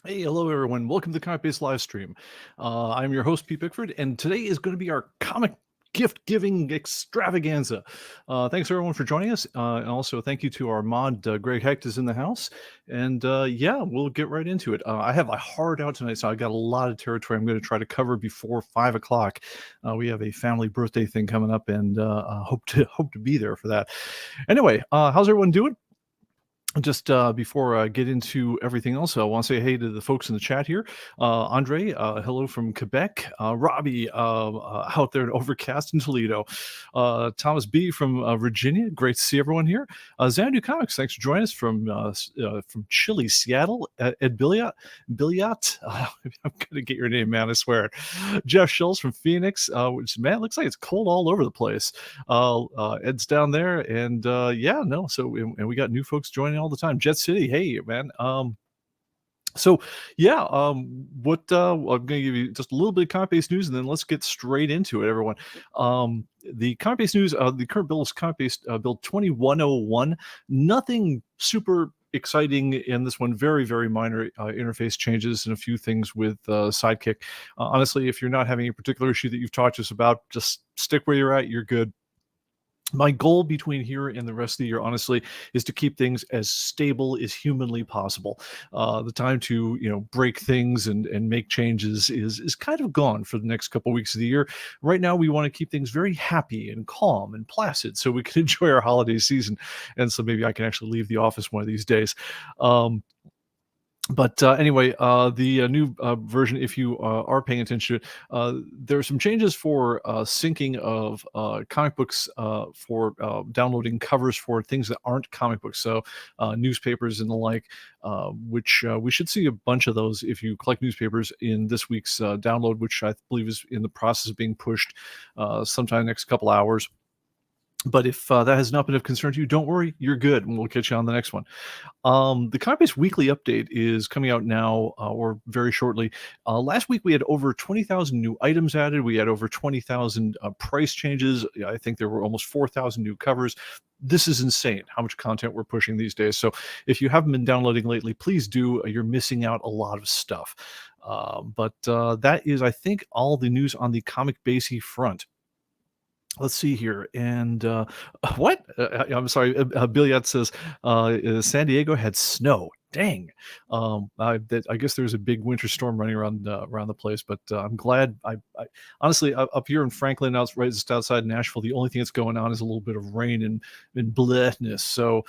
Hey, hello everyone. Welcome to the ComicBase Livestream. I'm your host, Pete Bickford, and today is going to be our comic gift giving extravaganza. Thanks everyone for joining us, and also thank you to our mod, Greg Hecht is in the house. And yeah, we'll get right into it. I have a hard out tonight, so I got a lot of territory I'm going to try to cover before 5 o'clock. We have a family birthday thing coming up, and hope to be there for that. Anyway, how's everyone doing? Just before I get into everything else, I want to say hey to the folks in the chat here. Andre, hello from Quebec. Robbie, out there in Overcast in Toledo. Thomas B from Virginia. Great to see everyone here. Xanadu Comics, thanks for joining us from Chile, Seattle. Ed Billiot. I'm gonna get your name, man. I swear. Jeff Schultz from Phoenix. Which man, looks like it's cold all over the place. Ed's down there, and yeah, no. So and we got new folks joining all the time. Jet City, hey man. So yeah, what I'm going to give you just a little bit of ComicBase news, and then let's get straight into it, everyone. The ComicBase news, the current bill is ComicBase Bill 2101. Nothing super exciting in this one. Very, very minor interface changes and a few things with Sidekick. Honestly, if you're not having a particular issue that you've talked to us about, just stick where you're at. You're good. My goal between here and the rest of the year, honestly, is to keep things as stable as humanly possible. The time to break things and make changes is kind of gone for the next couple weeks of the year. Right now, we want to keep things very happy and calm and placid so we can enjoy our holiday season. And so maybe I can actually leave the office one of these days. But anyway, the new version, if you are paying attention to it, there are some changes for syncing of comic books for downloading covers for things that aren't comic books, so newspapers and the like, which we should see a bunch of those if you collect newspapers in this week's download, which I believe is in the process of being pushed sometime next couple hours. But if that has not been of concern to you, don't worry, you're good, and we'll catch you on the next one. The ComicBase Weekly Update is coming out now, or very shortly. Last week we had over 20,000 new items added. We had over 20,000 price changes. I think there were almost 4,000 new covers. This is insane how much content we're pushing these days. So if you haven't been downloading lately, please do. You're missing out a lot of stuff. But that is, I think, all the news on the ComicBase front. Let's see here. And what? I'm sorry. Billiat says San Diego had snow. Dang. I guess there's a big winter storm running around the place, but I'm glad. I honestly up here in Franklin, right just outside Nashville, the only thing that's going on is a little bit of rain and blehness. So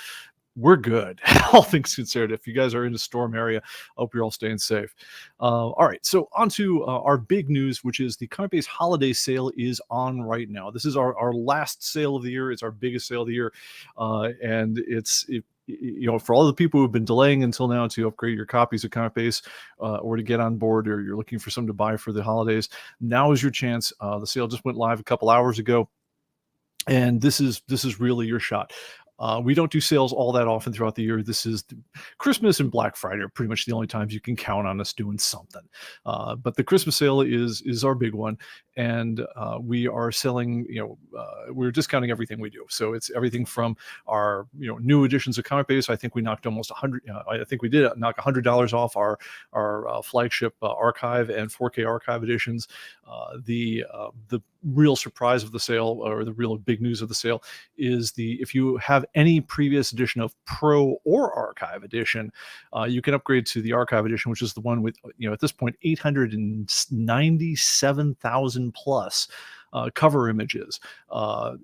we're good, all things considered. If you guys are in the storm area, I hope you're all staying safe. All right, so on to our big news, which is the ComicBase holiday sale is on right now. This is our last sale of the year. It's our biggest sale of the year, and it's for all the people who've been delaying until now to upgrade your copies of ComicBase or to get on board, or you're looking for something to buy for the holidays, now is your chance. The sale just went live a couple hours ago, and this is really your shot. We don't do sales all that often throughout the year. This is Christmas and Black Friday are pretty much the only times you can count on us doing something. But the Christmas sale is our big one, and we are selling. We're discounting everything we do. So it's everything from our new editions of ComicBase. I think we knocked almost 100. I think we did knock $100 off our flagship archive and 4K archive editions. The real surprise of the sale, or the real big news of the sale, is if you have any previous edition of Pro or Archive edition, you can upgrade to the Archive edition, which is the one with at this point 897,000 plus cover images.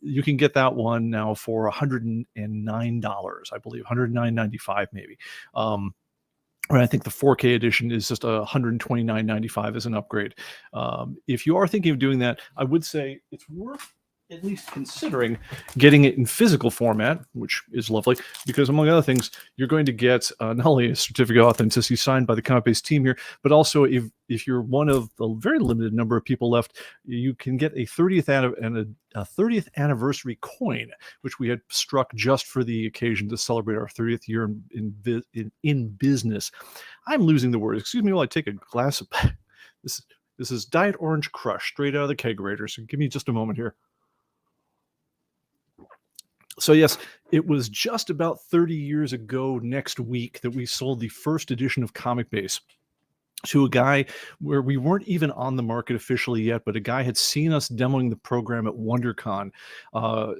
You can get that one now for $109, I believe, $109.95 maybe. And I think the 4K edition is just $129.95 as an upgrade. If you are thinking of doing that, I would say it's worth at least considering getting it in physical format, which is lovely, because among other things, you're going to get not only a certificate of authenticity signed by the ComicBase team here, but also if you're one of the very limited number of people left, you can get a 30th anniversary coin, which we had struck just for the occasion to celebrate our 30th year in business. I'm losing the word. Excuse me while I take a glass of this is Diet Orange Crush straight out of the kegerator. So give me just a moment here. So yes, it was just about 30 years ago next week that we sold the first edition of ComicBase. to a guy where we weren't even on the market officially yet, but a guy had seen us demoing the program at WonderCon,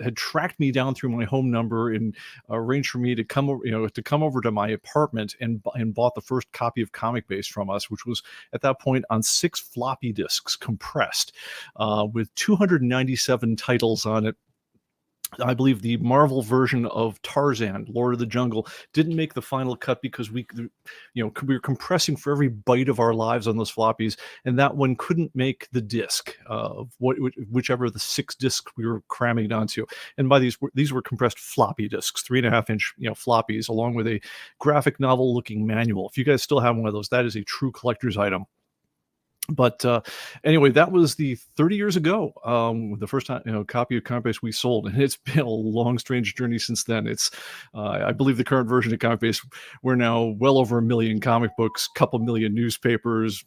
had tracked me down through my home number and arranged for me to come over, to come over to my apartment and bought the first copy of ComicBase from us, which was at that point on 6 floppy disks compressed, with 297 titles on it. I believe the Marvel version of Tarzan, Lord of the Jungle, didn't make the final cut because we were compressing for every byte of our lives on those floppies, and that one couldn't make the disc of whichever of the 6 discs we were cramming it onto. And by these were compressed floppy discs, 3.5-inch floppies, along with a graphic novel looking manual. If you guys still have one of those, that is a true collector's item. But anyway, that was the 30 years ago, the first time copy of ComicBase we sold, and it's been a long, strange journey since then. It's I believe the current version of ComicBase, we're now well over 1 million comic books, couple million newspapers,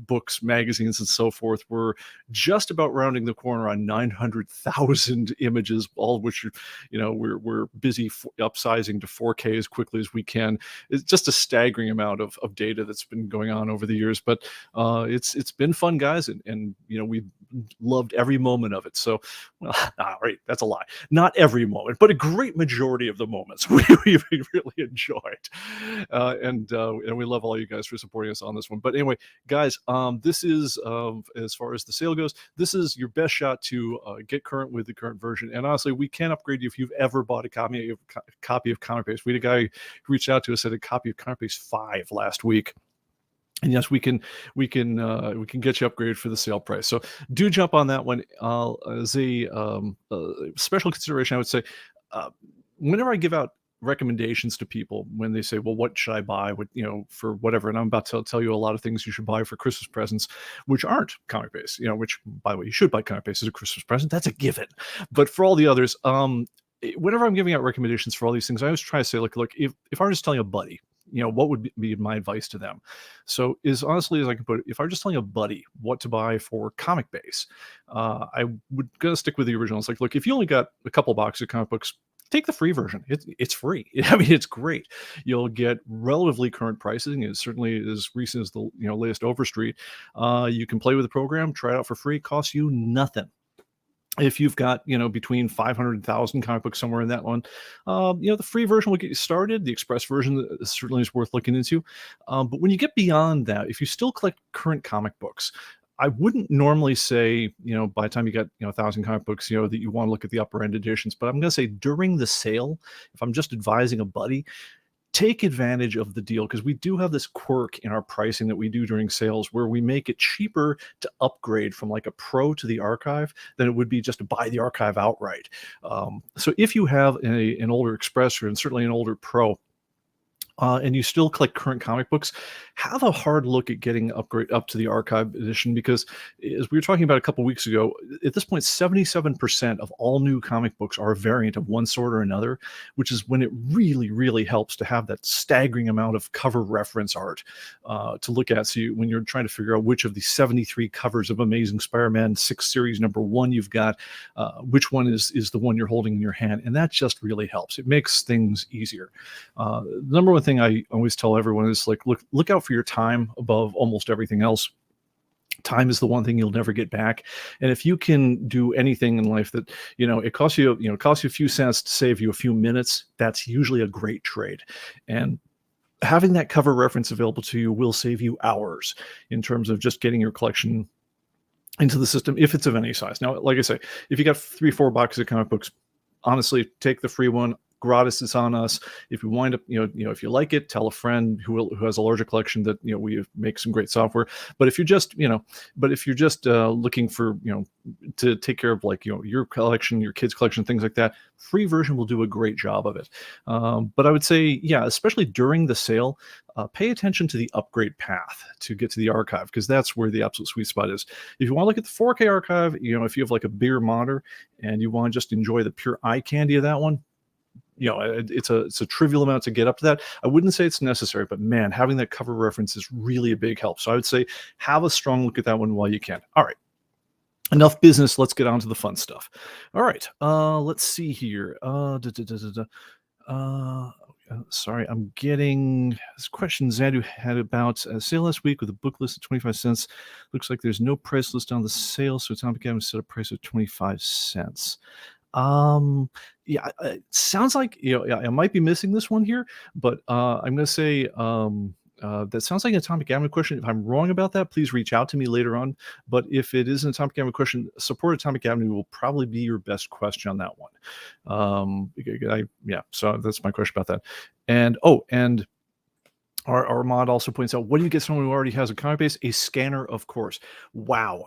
books, magazines, and so forth. We're just about rounding the corner on 900,000 images, all of which we're busy upsizing to 4K as quickly as we can. It's just a staggering amount of data that's been going on over the years, but it's been fun, guys, and we've loved every moment of it. So, well, right, that's a lie. Not every moment, but a great majority of the moments we really enjoyed, and we love all you guys for supporting us on this one. But anyway, guys, this is as far as the sale goes, this is your best shot to get current with the current version. And honestly, we can upgrade you if you've ever bought a copy of ComicBase. We had a guy who reached out to us at a copy of ComicBase 5 last week. And yes, we can get you upgraded for the sale price. So do jump on that one. As a special consideration, I would say, whenever I give out recommendations to people when they say, well, what should I buy, for whatever, and I'm about to tell you a lot of things you should buy for Christmas presents, which aren't ComicBase, which, by the way, you should buy ComicBase as a Christmas present. That's a given. But for all the others, whenever I'm giving out recommendations for all these things, I always try to say, look, if I'm just telling a buddy, what would be my advice to them? So as honestly as I can put it, if I'm just telling a buddy what to buy for ComicBase, I would gonna stick with the original. It's like, look, if you only got a couple boxes of comic books, take the free version. It's free. I mean, it's great. You'll get relatively current pricing. It's certainly as recent as the latest Overstreet. You can play with the program, try it out for free. It costs you nothing. If you've got, between 500 and 1,000 comic books somewhere in that one, the free version will get you started. The express version certainly is worth looking into. But when you get beyond that, if you still collect current comic books, I wouldn't normally say, by the time you get, 1,000 comic books, that you want to look at the upper end editions. But I'm going to say during the sale, if I'm just advising a buddy, take advantage of the deal, because we do have this quirk in our pricing that we do during sales where we make it cheaper to upgrade from like a pro to the archive than it would be just to buy the archive outright. So if you have an older express and certainly an older pro, and you still collect current comic books, have a hard look at getting upgrade up to the archive edition, because as we were talking about a couple weeks ago, at this point, 77% of all new comic books are a variant of one sort or another, which is when it really, really helps to have that staggering amount of cover reference art to look at. So when you're trying to figure out which of the 73 covers of Amazing Spider-Man 6 series #1 you've got, which one is the one you're holding in your hand, and that just really helps. It makes things easier. The number one thing I always tell everyone is, like, look out for your time above almost everything else. Time is the one thing you'll never get back. And if you can do anything in life that, it costs you, costs you a few cents to save you a few minutes, that's usually a great trade. And having that cover reference available to you will save you hours in terms of just getting your collection into the system, if it's of any size. Now, like I say, if you got 3-4 boxes of comic books, honestly, take the free one. Gratis, it's on us. If you wind up, if you like it, tell a friend who has a larger collection that we make some great software. But if you're just, looking for, to take care of your collection, your kids' collection, things like that, free version will do a great job of it. But I would say, especially during the sale, pay attention to the upgrade path to get to the archive, because that's where the absolute sweet spot is. If you want to look at the 4K archive, if you have like a bigger monitor and you want to just enjoy the pure eye candy of that one, it's a trivial amount to get up to that. I wouldn't say it's necessary, but man, having that cover reference is really a big help. So I would say have a strong look at that one while you can. All right. Enough business. Let's get on to the fun stuff. All right. Let's see here. sorry, I'm getting this question Zadu had about a sale last week with a book list at 25 cents. Looks like there's no price list on the sale, so Atomic Atom set a price of 25 cents. Um, yeah, it sounds like, yeah, I might be missing this one here, but I'm going to say that sounds like an Atomic Gamma question. If I'm wrong about that, please reach out to me later on. But if it is an Atomic Gamma question, support Atomic Gamma will probably be your best question on that one. Yeah, so that's my question about that. And our mod also points out, what do you get someone who already has a ComicBase? A scanner, of course. Wow.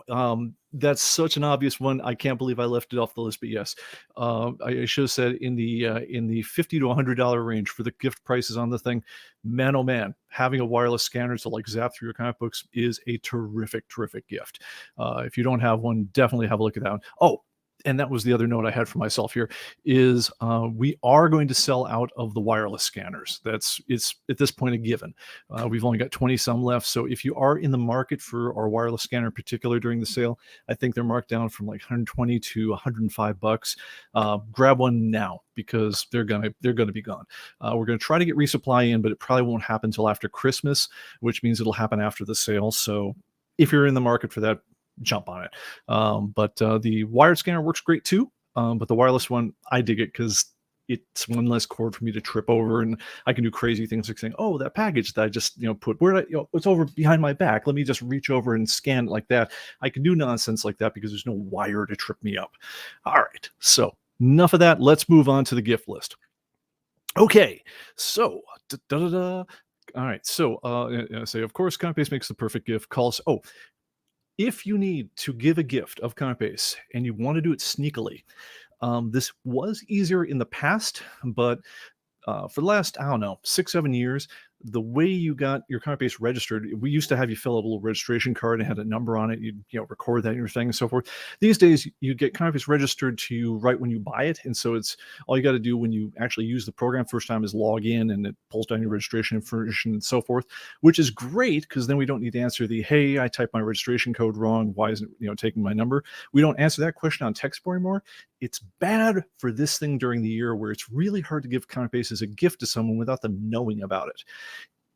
That's such an obvious one. I can't believe I left it off the list, but yes. I should have said in the $50 to $100 range for the gift prices on the thing. Man, oh man, having a wireless scanner to like zap through your comic books is a terrific, terrific gift. If you don't have one, definitely have a look at that one. Oh, and that was the other note I had for myself here, is we are going to sell out of the wireless scanners. It's at this point a given. We've only got 20 some left. So if you are in the market for our wireless scanner in particular during the sale, I think they're marked down from like 120 to $105. Grab one now because they're gonna be gone. We're gonna try to get resupply in, but it probably won't happen until after Christmas, which means it'll happen after the sale. So if you're in the market for that, jump on it. But the wired scanner works great too. But the wireless one, I dig it because it's one less cord for me to trip over, and I can do crazy things like saying, "Oh, that package that I just put it's over behind my back. Let me just reach over and scan it like that." I can do nonsense like that because there's no wire to trip me up. All right, so enough of that. Let's move on to the gift list. Okay, so all right, so say of course, ComicBase makes the perfect gift. Call us. Oh, if you need to give a gift of ComicBase and you want to do it sneakily, this was easier in the past, but for the last, I don't know, 6-7 years, the way you got your ComicBase registered, we used to have you fill out a little registration card and had a number on it. You'd record that in your thing and so forth. These days, you get ComicBase registered to you right when you buy it, and so it's all you got to do when you actually use the program first time is log in, and it pulls down your registration information and so forth, which is great because then we don't need to answer the "Hey, I typed my registration code wrong. Why isn't it taking my number?" We don't answer that question on text anymore. It's bad for this thing during the year where it's really hard to give ComicBase as a gift to someone without them knowing about it.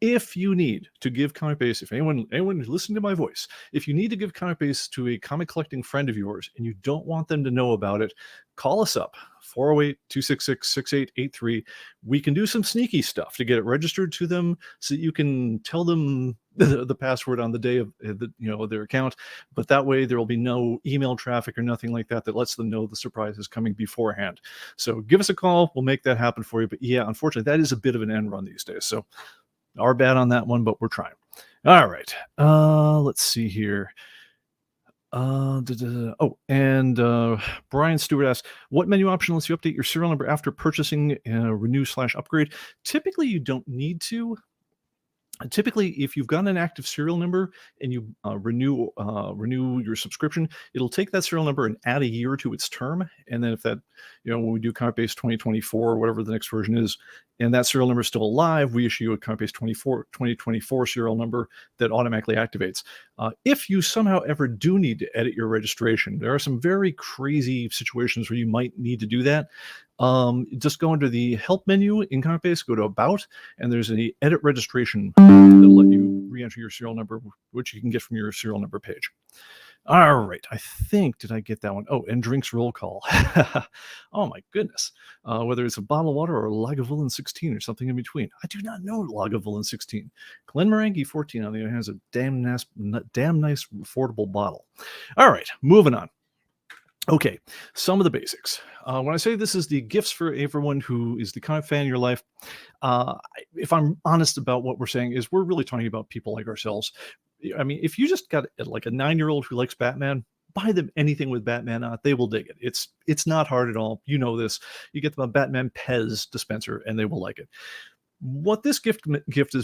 If you need to give ComicBase, if anyone listening to my voice, if you need to give ComicBase to a comic collecting friend of yours and you don't want them to know about it, call us up, 408-266-6883. We can do some sneaky stuff to get it registered to them so that you can tell them the password on the day of their account, but that way there will be no email traffic or nothing like that that lets them know the surprise is coming beforehand. So give us a call, we'll make that happen for you. But yeah, unfortunately, that is a bit of an end run these days. So our bad on that one, but we're trying. All right. Let's see here. Oh, and Brian Stewart asks, what menu option lets you update your serial number after purchasing renew/upgrade? Typically, you don't need to. Typically, if you've got an active serial number and you renew your subscription, it'll take that serial number and add a year to its term. And then if that, when we do ComicBase 2024 or whatever the next version is, and that serial number is still alive, we issue a ComicBase 2024 serial number that automatically activates. If you somehow ever do need to edit your registration, there are some very crazy situations where you might need to do that. Just go under the help menu in ComicBase, go to about, and there's an edit registration that'll let you re-enter your serial number, which you can get from your serial number page. All right, I think, did I get that one? Oh, and drinks roll call. Oh my goodness. Whether it's a bottle of water or a Lagavulin 16 or something in between. I do not know Lagavulin 16. Glenmorangie 14, on the other hand, is a damn nice, affordable bottle. All right, moving on. Okay, some of the basics. When I say this is the gifts for everyone who is the comic fan in your life, if I'm honest about what we're saying, is we're really talking about people like ourselves. I mean, if you just got like a 9-year-old who likes Batman, buy them anything with Batman on it. They will dig it. It's not hard at all. You know this. You get them a Batman Pez dispenser, and they will like it. What this gift list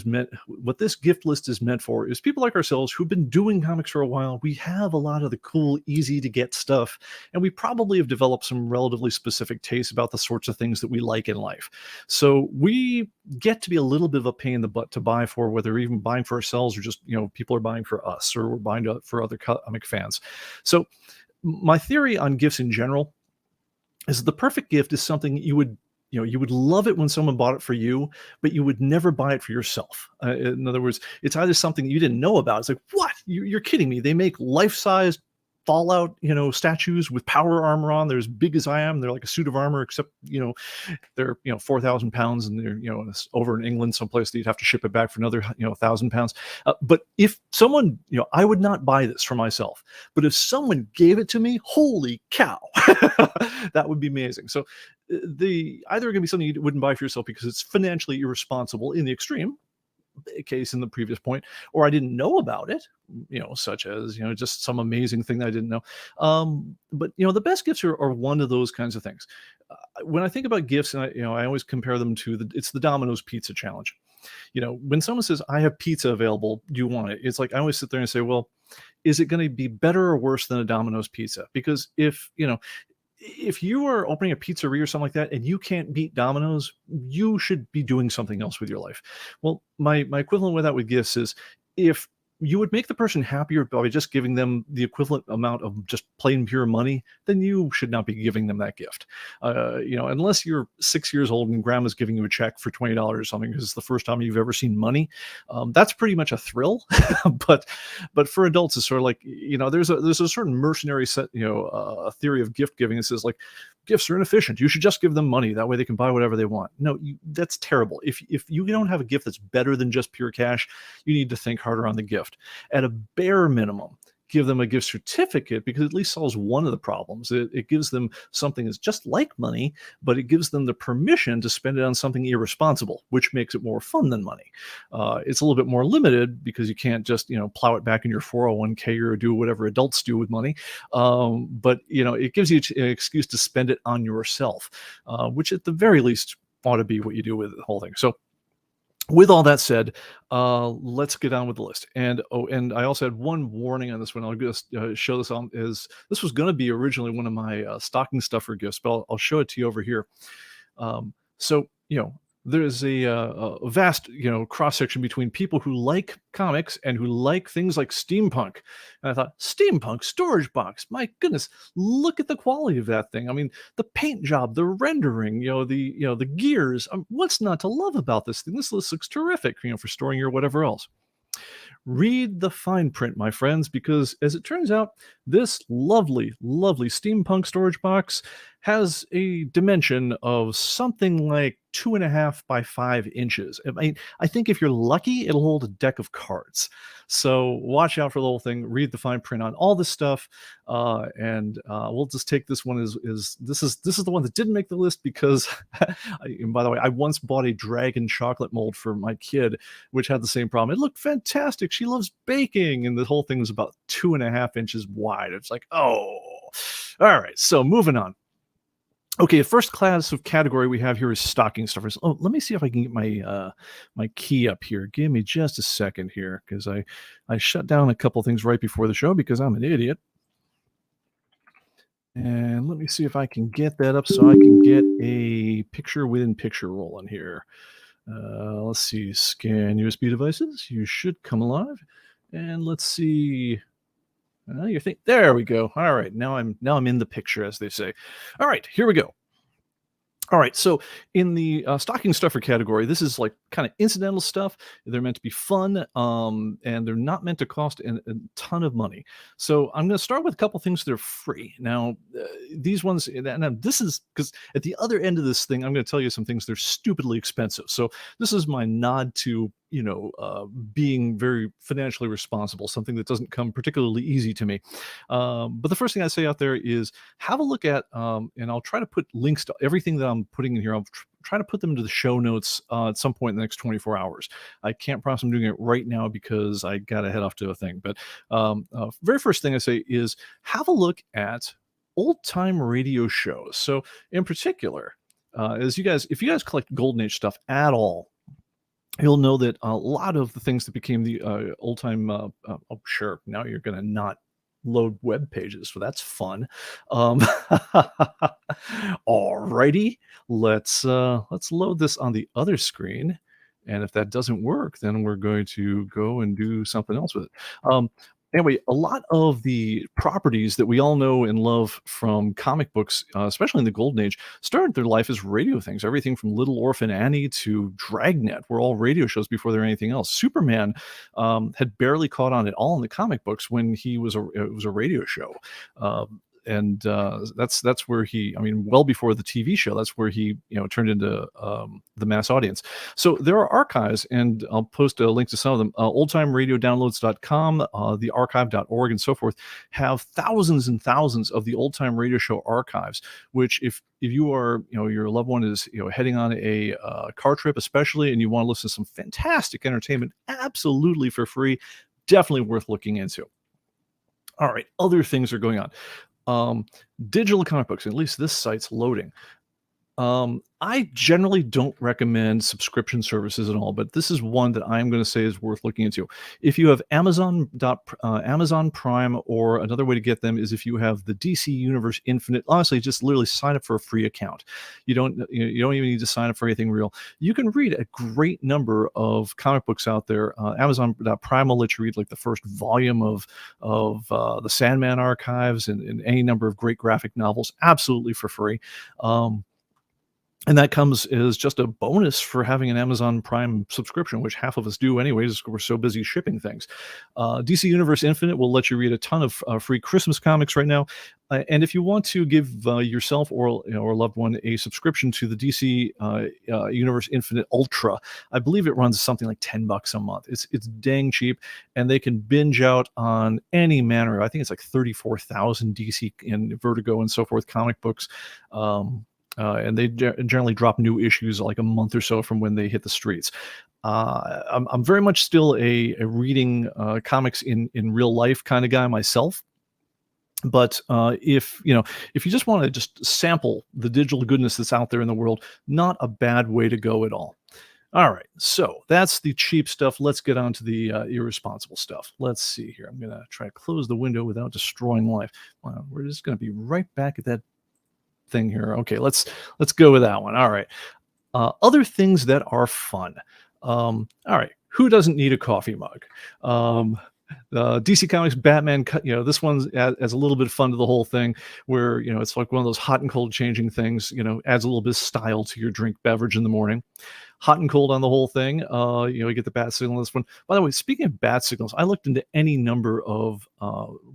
is meant for is people like ourselves who've been doing comics for a while. We have a lot of the cool, easy to get stuff, and we probably have developed some relatively specific tastes about the sorts of things that we like in life. So we get to be a little bit of a pain in the butt to buy for, whether we're even buying for ourselves or just people are buying for us, or we're buying for other comic fans. So my theory on gifts in general is the perfect gift is something you would you would love it when someone bought it for you, but you would never buy it for yourself. In other words, it's either something you didn't know about. It's like, what? You're kidding me? They make life-size Fallout, statues with power armor on. They're as big as I am. They're like a suit of armor, except they're 4,000 pounds, and they're over in England someplace that you'd have to ship it back for another 1,000 pounds. But if someone, I would not buy this for myself. But if someone gave it to me, holy cow, that would be amazing. So the either going to be something you wouldn't buy for yourself because it's financially irresponsible in the extreme case in the previous point, or I didn't know about it, such as just some amazing thing that I didn't know. But the best gifts are one of those kinds of things. When I think about gifts, and I always compare them to it's the Domino's pizza challenge. When someone says, I have pizza available, do you want it? It's like I always sit there and say, well, is it going to be better or worse than a Domino's pizza? Because if you are opening a pizzeria or something like that and you can't beat Domino's, you should be doing something else with your life. Well, my equivalent with that with gifts is, if you would make the person happier by just giving them the equivalent amount of just plain pure money, then you should not be giving them that gift. Unless you're 6 years old and grandma's giving you a check for $20 or something because it's the first time you've ever seen money. That's pretty much a thrill. but for adults, it's sort of like, there's a certain mercenary set, a theory of gift giving that says, like, gifts are inefficient. You should just give them money. That way they can buy whatever they want. No, that's terrible. If you don't have a gift that's better than just pure cash, you need to think harder on the gift. At a bare minimum, give them a gift certificate, because it at least solves one of the problems. It gives them something that's just like money, but it gives them the permission to spend it on something irresponsible, which makes it more fun than money. It's a little bit more limited because you can't just plow it back in your 401k or do whatever adults do with money. But it gives you an excuse to spend it on yourself, which at the very least ought to be what you do with the whole thing. So with all that said, let's get on with the list. And I also had one warning on this one. I'll just show this on. This was going to be originally one of my stocking stuffer gifts, but I'll show it to you over here. So there's a vast cross section between people who like comics and who like things like steampunk. And I thought, steampunk storage box, my goodness, look at the quality of that thing. I mean, the paint job, the rendering, the gears. What's not to love about this thing? This looks terrific, for storing your whatever else. Read the fine print, my friends, because as it turns out, this lovely, lovely steampunk storage box has a dimension of something like 2.5 by 5 inches. I think if you're lucky, it'll hold a deck of cards. So watch out for the whole thing. Read the fine print on all this stuff, and we'll just take this one as this is the one that didn't make the list because, and by the way, I once bought a dragon chocolate mold for my kid, which had the same problem. It looked fantastic. She loves baking, and the whole thing was about 2.5 inches wide. It's like, oh, all right. So moving on. Okay, the first class of category we have here is stocking stuffers. Oh, let me see if I can get my my key up here. Give me just a second here, because I shut down a couple things right before the show because I'm an idiot. And let me see if I can get that up so I can get a picture within picture rolling here. Let's see, scan USB devices. You should come alive. And let's see. You think there we go. All right, now I'm in the picture, as they say. All right, here we go. All right, so in the stocking stuffer category, this is like kind of incidental stuff. They're meant to be fun, and they're not meant to cost a ton of money. So I'm going to start with a couple things that are free. Now, these ones, and this is because at the other end of this thing, I'm going to tell you some things that are stupidly expensive. So this is my nod to being very financially responsible, something that doesn't come particularly easy to me. But the first thing I say out there is have a look at, and I'll try to put links to everything that I'm putting in here. I'll try to put them into the show notes at some point in the next 24 hours. I can't promise I'm doing it right now because I got to head off to a thing. But very first thing I say is have a look at old time radio shows. So in particular, if you guys collect Golden Age stuff at all, you'll know that a lot of the things that became the old time, oh, sure, now you're going to not load web pages, so that's fun. Alrighty, let's load this on the other screen. And if that doesn't work, then we're going to go and do something else with it. Anyway, a lot of the properties that we all know and love from comic books, especially in the golden age, started their life as radio things. Everything from Little Orphan Annie to Dragnet were all radio shows before they were anything else. Superman had barely caught on at all in the comic books when it was a radio show. And that's where he, I mean, well before the TV show, that's where he, turned into the mass audience. So there are archives, and I'll post a link to some of them. Oldtimeradiodownloads.com, the archive.org, and so forth have thousands and thousands of the old time radio show archives. Which, if you are, your loved one is, heading on a car trip, especially, and you want to listen to some fantastic entertainment, absolutely for free, definitely worth looking into. All right, other things are going on. Digital comic books, at least this site's loading. I generally don't recommend subscription services at all, but this is one that I'm going to say is worth looking into. If you have Amazon Prime, or another way to get them is if you have the DC Universe Infinite. Honestly, just literally sign up for a free account. You don't even need to sign up for anything real. You can read a great number of comic books out there. Amazon Prime will let you read like the first volume of the Sandman archives and any number of great graphic novels, absolutely for free. And that comes as just a bonus for having an Amazon Prime subscription, which half of us do anyways, because we're so busy shipping things. DC Universe Infinite will let you read a ton of free Christmas comics right now. And if you want to give yourself or a loved one a subscription to the DC Universe Infinite Ultra, I believe it runs something like $10 a month. It's dang cheap, and they can binge out on any manner. I think it's like 34,000 DC and Vertigo and so forth comic books. And they generally drop new issues like a month or so from when they hit the streets. I'm very much still a reading comics in real life kind of guy myself. But if you just want to just sample the digital goodness that's out there in the world, not a bad way to go at all. All right, so that's the cheap stuff. Let's get on to the irresponsible stuff. Let's see here. I'm going to try to close the window without destroying life. We're just going to be right back at that thing here. Okay, let's go with that one. All right. Other things that are fun. All right. Who doesn't need a coffee mug? DC Comics Batman, this one adds a little bit of fun to the whole thing, where, it's like one of those hot and cold changing things, adds a little bit of style to your drink beverage in the morning. Hot and cold on the whole thing. You get the bat signal in this one. By the way, speaking of bat signals, I looked into any number of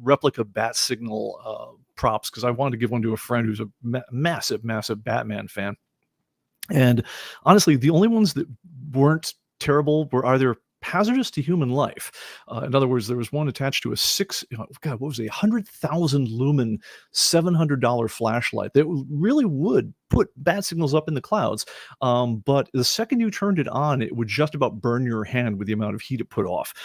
replica bat signal props, because I wanted to give one to a friend who's a massive Batman fan. And honestly, the only ones that weren't terrible were either hazardous to human life. In other words, there was one attached to a 100,000 lumen, $700 flashlight that really would put bat signals up in the clouds. But the second you turned it on, it would just about burn your hand with the amount of heat it put off.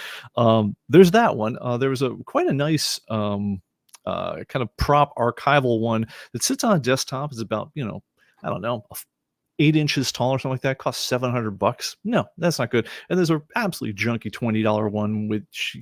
There's that one. There was quite a nice kind of prop archival one that sits on a desktop. It's about, I don't know, 8 inches tall or something like that. Costs $700. No, that's not good. And there's a absolutely junky $20 one, which,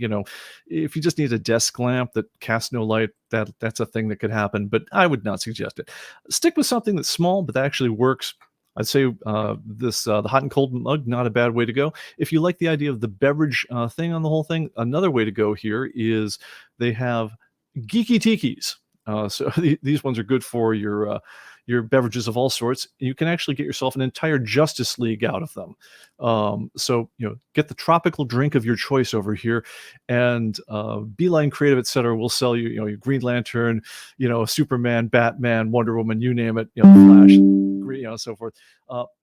if you just need a desk lamp that casts no light, that's a thing that could happen, but I would not suggest it. Stick with something that's small, but that actually works. I'd say the hot and cold mug, not a bad way to go. If you like the idea of the beverage thing on the whole thing, another way to go here is they have geeky tikis. So these ones are good for your beverages of all sorts. You can actually get yourself an entire Justice League out of them. So get the tropical drink of your choice over here, and Beeline Creative, etc. will sell you, your Green Lantern, Superman, Batman, Wonder Woman, you name it, Flash, so forth.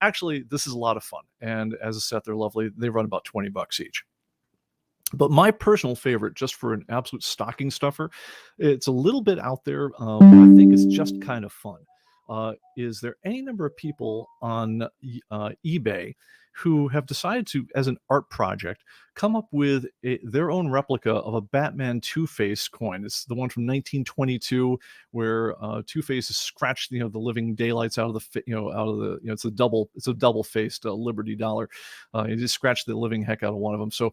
Actually, this is a lot of fun, and as a set, they're lovely. They run about $20 each. But my personal favorite, just for an absolute stocking stuffer, it's a little bit out there, but I think it's just kind of fun. Is there any number of people on eBay who have decided to, as an art project, come up with their own replica of a Batman Two-Face coin? It's the one from 1922, where Two-Face has scratched the living daylights out of the it's a double-faced Liberty dollar. He just scratched the living heck out of one of them. So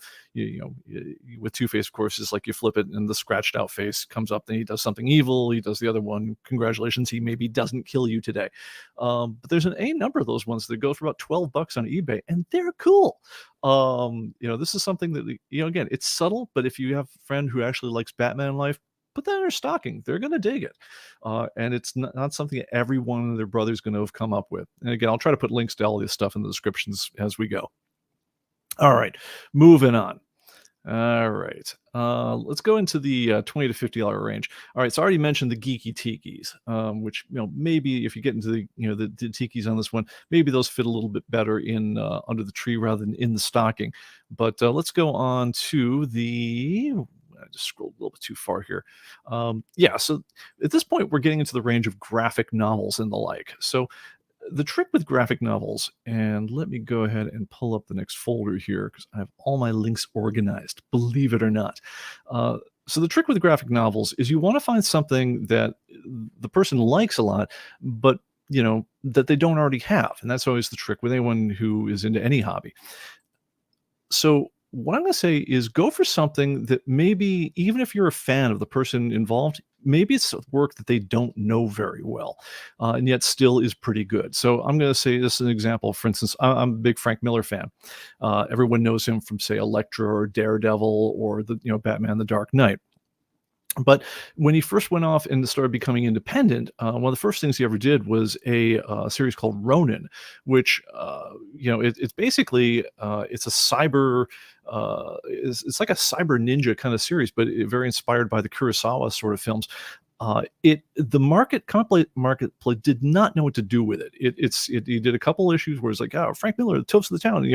with Two-Face, of course, it's like you flip it and the scratched out face comes up, then he does something evil. He does the other one. Congratulations, he maybe doesn't kill you today. But there's a number of those ones that go for about $12 on eBay, and and they're cool. This is something that, again, it's subtle, but if you have a friend who actually likes Batman in life, put that in their stocking. They're going to dig it. And it's not something that every one of their brothers going to have come up with. And again, I'll try to put links to all this stuff in the descriptions as we go. All right, moving on. All right. Let's go into the $20 to $50 range. All right. So I already mentioned the geeky tikis, which, maybe if you get into the tikis on this one, maybe those fit a little bit better in under the tree rather than in the stocking. But let's go on to the. I just scrolled a little bit too far here. Yeah. So at this point, we're getting into the range of graphic novels and the like. So the trick with graphic novels, and let me go ahead and pull up the next folder here because I have all my links organized, believe it or not. So the trick with graphic novels is you want to find something that the person likes a lot, but that they don't already have. And that's always the trick with anyone who is into any hobby. So what I'm going to say is go for something that maybe, even if you're a fan of the person involved, maybe it's work that they don't know very well, and yet still is pretty good. So I'm going to say this is an example. For instance, I'm a big Frank Miller fan. Everyone knows him from, say, Elektra or Daredevil or the Batman: The Dark Knight. But when he first went off and started becoming independent, one of the first things he ever did was a series called Ronin, which it's basically it's a cyber it's like a cyber ninja kind of series, but very inspired by the Kurosawa sort of films. The marketplace did not know what to do with it. He did a couple issues where it's like, oh, Frank Miller, the toast of the town.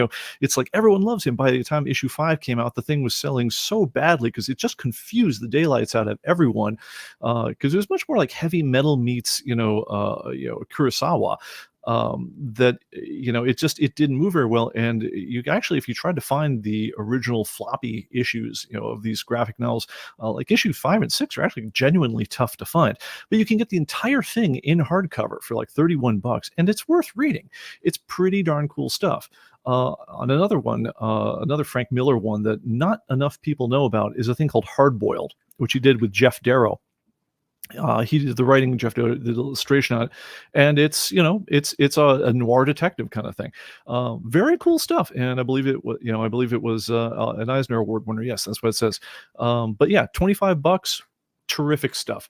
It's like everyone loves him. By the time issue 5 came out, the thing was selling so badly because it just confused the daylights out of everyone. Because it was much more like heavy metal meets Kurosawa. That it didn't move very well, and you actually, if you tried to find the original floppy issues of these graphic novels, like issue 5 and 6 are actually genuinely tough to find, but you can get the entire thing in hardcover for like $31, and it's worth reading. It's pretty darn cool stuff. On another one, another Frank Miller one that not enough people know about is a thing called Hardboiled, which he did with Jeff Darrow. He did the writing, Jeff did the illustration on it, and it's a noir detective kind of thing. Very cool stuff, and I believe it was an Eisner Award winner. Yes, that's what it says. But yeah, $25, terrific stuff.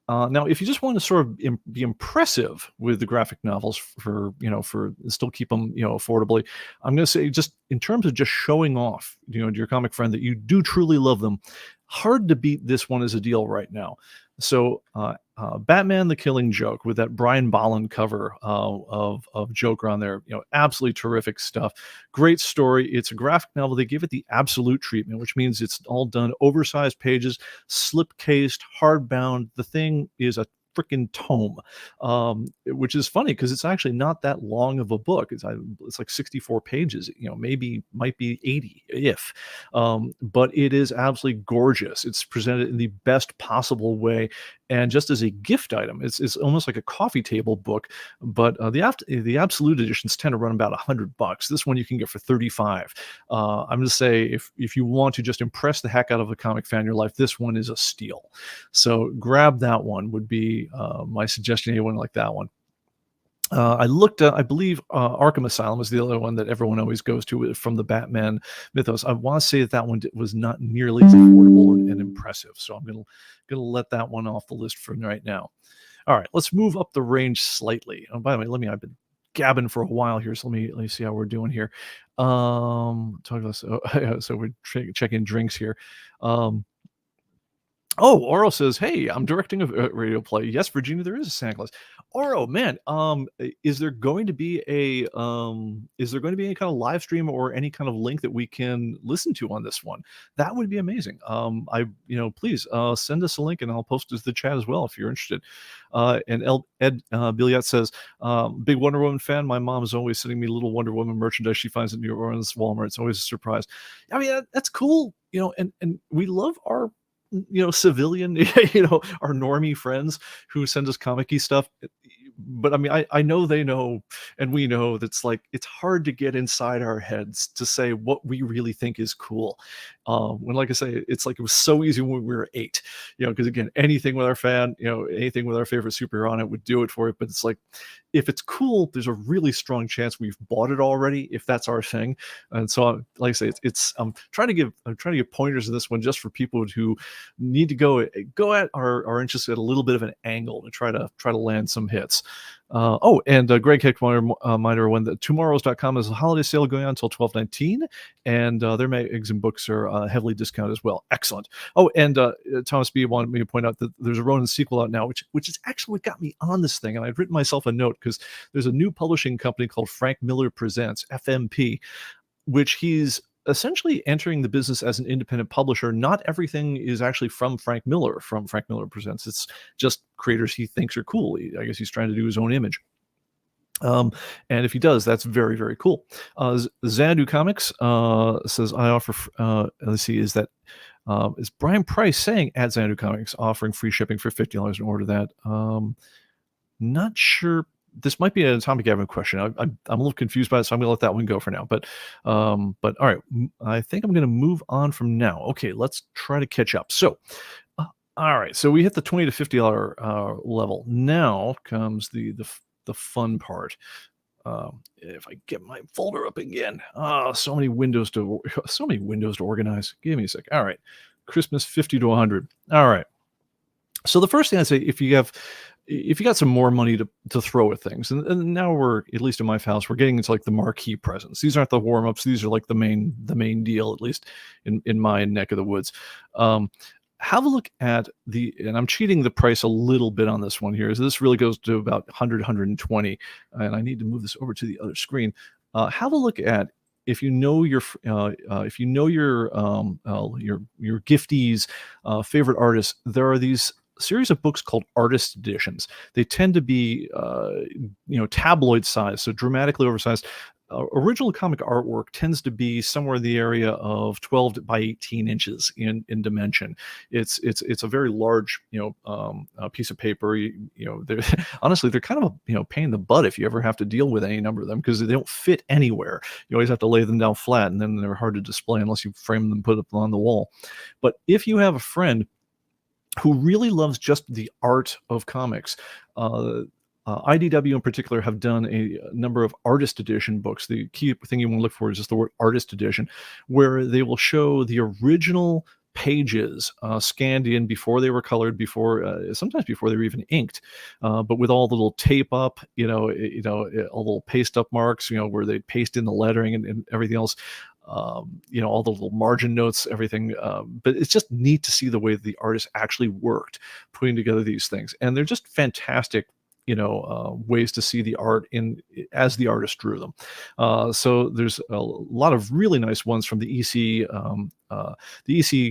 Now, if you just want to sort of be impressive with the graphic novels for still keep them affordably, I'm going to say, just in terms of just showing off to your comic friend that you do truly love them, hard to beat this one as a deal right now. So Batman: The Killing Joke with that Brian Bolland cover of Joker on there, absolutely terrific stuff. Great story. It's a graphic novel. They give it the absolute treatment, which means it's all done oversized pages, slip cased, hardbound. The thing is a freaking tome, which is funny because it's actually not that long of a book. It's like 64 pages. Might be 80 if, but it is absolutely gorgeous. It's presented in the best possible way, and just as a gift item, it's almost like a coffee table book. But the absolute editions tend to run about $100. This one you can get for 35. I'm going to say if you want to just impress the heck out of a comic fan in your life, this one is a steal. So grab that one would be my suggestion. Anyone like that one? I looked at, I believe Arkham Asylum is the other one that everyone always goes to from the Batman mythos. I want to say that one was not nearly as affordable and impressive. So I'm going to let that one off the list for right now. All right, let's move up the range slightly. Oh, by the way, I've been gabbing for a while here, so let me see how we're doing here. Talk about, so we're checking drinks here. Oro says, "Hey, I'm directing a radio play. Yes, Virginia, there is a Santa Claus." Oro, man, is there going to be any kind of live stream or any kind of link that we can listen to on this one? That would be amazing. Please send us a link and I'll post it to the chat as well if you're interested. And Ed Billiat says, "Big Wonder Woman fan. My mom is always sending me little Wonder Woman merchandise she finds at New Orleans Walmart. It's always a surprise." I mean, that's cool. And we love our civilian, our normie friends who send us comic-y stuff. But I mean, I know they know, and we know that's like, it's hard to get inside our heads to say what we really think is cool. When, like I say, it's like, it was so easy when we were 8, because again, anything with our fan, anything with our favorite superhero on it would do it for it. But it's like, if it's cool, there's a really strong chance we've bought it already, if that's our thing. And so, like I say, I'm trying to give pointers in this one just for people who need to go at our interests at a little bit of an angle to try to land some hits. And Greg Hickminer, when the tomorrows.com is a holiday sale going on until 12/19, and their mags and books are heavily discounted as well. Excellent. Oh, and Thomas B wanted me to point out that there's a Ronin sequel out now, which is actually what got me on this thing. And I'd written myself a note because there's a new publishing company called Frank Miller Presents, FMP, which he's essentially entering the business as an independent publisher. Not everything is actually from Frank Miller, from Frank Miller Presents. It's just creators he thinks are cool. I guess he's trying to do his own image. And if he does, that's very, very cool. Xanadu Comics says, I offer, let's see, is Brian Price saying at Xanadu Comics offering free shipping for $50 in order that? Not sure. This might be an Atomic Avenue question. I'm a little confused by it, so I'm going to let that one go for now. But all right, I think I'm going to move on from now. Okay, let's try to catch up. So, all right, so we hit the $20 to $50 level. Now comes the fun part. If I get my folder up again, so many windows to organize. Give me a sec. All right, Christmas 50 to 100. All right. So the first thing I'd say, if you got some more money to throw at things, and now we're, at least in my house, we're getting into like the marquee presents. These aren't the warm-ups. These are like the main deal, at least in my neck of the woods. Have a look at and I'm cheating the price a little bit on this one here. So this really goes to about 100, 120, and I need to move this over to the other screen. Have a look at, if you know your giftees' favorite artists, there are these series of books called artist editions. They tend to be tabloid size, so dramatically oversized. Original comic artwork tends to be somewhere in the area of 12 by 18 inches in dimension. It's a very large piece of paper. They're honestly, they're kind of a pain in the butt if you ever have to deal with any number of them, because they don't fit anywhere. You always have to lay them down flat, and then they're hard to display unless you frame them and put them on the wall. But if you have a friend who really loves just the art of comics, IDW in particular have done a number of artist edition books. The key thing you want to look for is just the word artist edition, where they will show the original pages scanned in before they were colored, sometimes before they were even inked, but with all the little tape up, all the little paste up marks, where they paste in the lettering and everything else. All the little margin notes, everything. But it's just neat to see the way the artist actually worked putting together these things, and they're just fantastic ways to see the art as the artist drew them. So there's a lot of really nice ones from the EC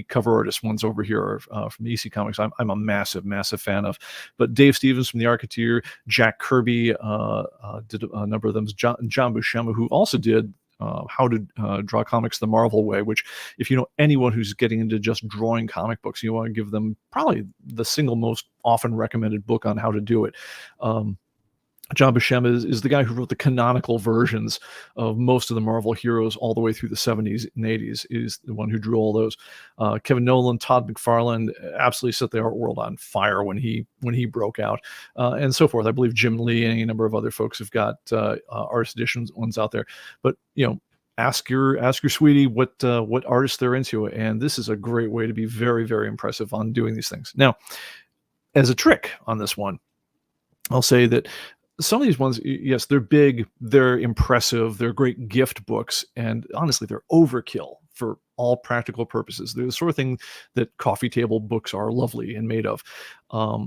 cover artist ones over here from the EC Comics. I'm a massive fan of. But Dave Stevens from the Arketeer, Jack Kirby did a number of them. John Buscema, who also did How to Draw Comics the Marvel Way, which, if you know anyone who's getting into just drawing comic books, you want to give them probably the single most often recommended book on how to do it. John Buscema is the guy who wrote the canonical versions of most of the Marvel heroes all the way through the 70s and 80s, is the one who drew all those. Kevin Nolan, Todd McFarlane absolutely set the art world on fire when he broke out, and so forth. I believe Jim Lee and any number of other folks have got artist editions ones out there. But ask your sweetie what artists they're into, and this is a great way to be very, very impressive on doing these things. Now, as a trick on this one, I'll say that some of these ones, yes, they're big, they're impressive, they're great gift books, and honestly, they're overkill for all practical purposes. They're the sort of thing that coffee table books are lovely and made of.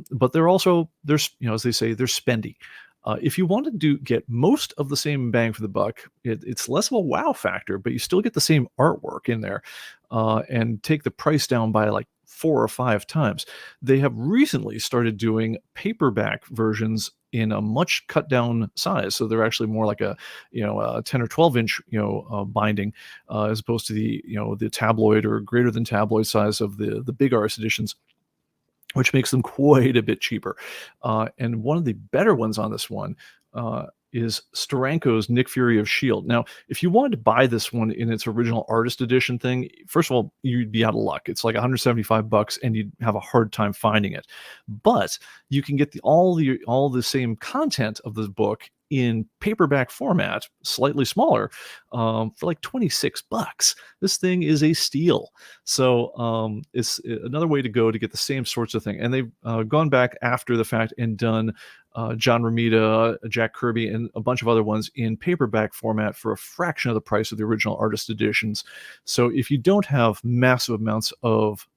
But they're also, as they say, they're spendy. If you want to get most of the same bang for the buck, it's less of a wow factor, but you still get the same artwork in there, and take the price down by like 4 or 5 times. They have recently started doing paperback versions in a much cut down size, so they're actually more like a 10 or 12 inch binding, as opposed to the tabloid or greater than tabloid size of the big artist editions, which makes them quite a bit cheaper. And one of the better ones on this one is Steranko's Nick Fury of S.H.I.E.L.D. Now, if you wanted to buy this one in its original artist edition thing, first of all, you'd be out of luck. It's like $175 and you'd have a hard time finding it. But you can get all the same content of this book in paperback format, slightly smaller, for like $26. This thing is a steal. So it's another way to go to get the same sorts of thing. And they've gone back after the fact and done John Romita, Jack Kirby, and a bunch of other ones in paperback format for a fraction of the price of the original artist editions. So if you don't have massive amounts of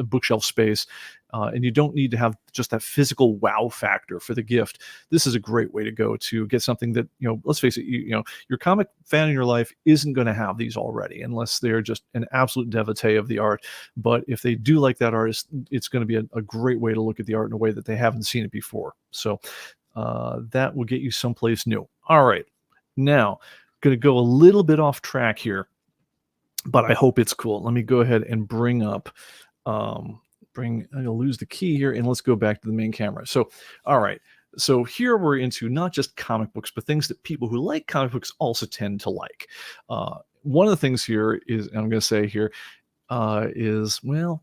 bookshelf space, and you don't need to have just that physical wow factor for the gift, this is a great way to go to get something that, let's face it, your comic fan in your life isn't going to have these already unless they're just an absolute devotee of the art. But if they do like that artist, it's going to be a great way to look at the art in a way that they haven't seen it before. So that will get you someplace new. All right. Now, going to go a little bit off track here, but I hope it's cool. Let me go ahead and bring up... I'm going to lose the key here, and let's go back to the main camera. So, all right. So here we're into not just comic books, but things that people who like comic books also tend to like. One of the things here is, and I'm going to say here, is, well,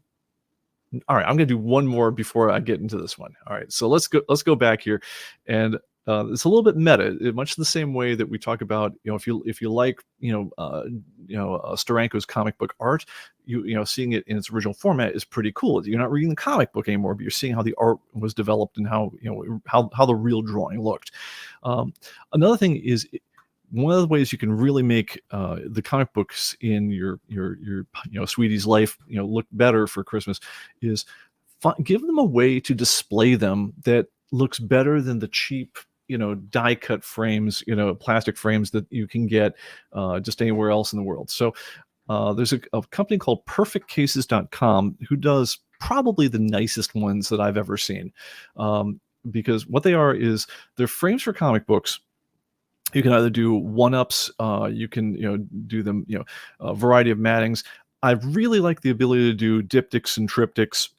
all right, I'm going to do one more before I get into this one. All right, so let's go back here, and it's a little bit meta, much the same way that we talk about, if you like, Steranko's comic book art, seeing it in its original format is pretty cool. You're not reading the comic book anymore, but you're seeing how the art was developed and how the real drawing looked. Another thing is, one of the ways you can really make the comic books in your sweetie's life look better for Christmas is give them a way to display them that looks better than the cheap die cut frames, plastic frames that you can get just anywhere else in the world. So there's a company called perfectcases.com who does probably the nicest ones that I've ever seen, because what they are is they're frames for comic books. You can either do one-ups, you can do them a variety of mattings. I really like the ability to do diptychs and triptychs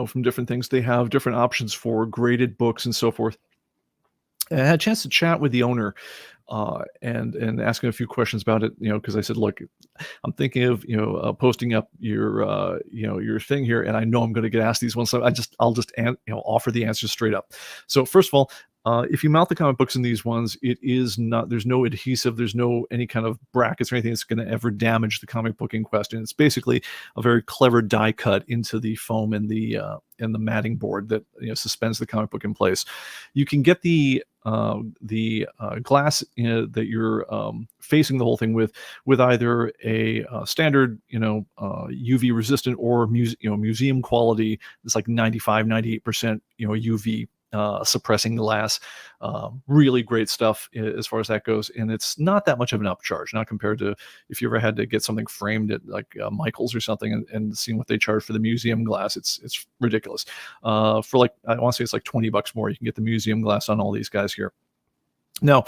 from different things. They have different options for graded books and so forth. And I had a chance to chat with the owner and ask him a few questions about it, because I said, look, I'm thinking of, posting up your thing here, and I know I'm going to get asked these ones. So I'll just offer the answers straight up. So first of all, if you mount the comic books in these ones, there's no adhesive, there's no any kind of brackets or anything that's going to ever damage the comic book in question. It's basically a very clever die cut into the foam and the matting board that suspends the comic book in place. You can get the glass that you're facing the whole thing with either a standard UV resistant or museum quality. It's like 95-98% UV suppressing glass. Really great stuff as far as that goes, and it's not that much of an upcharge, not compared to if you ever had to get something framed at like Michael's or something and seeing what they charge for the museum glass. It's ridiculous. For like, I want to say it's like $20 more, you can get the museum glass on all these guys here. Now,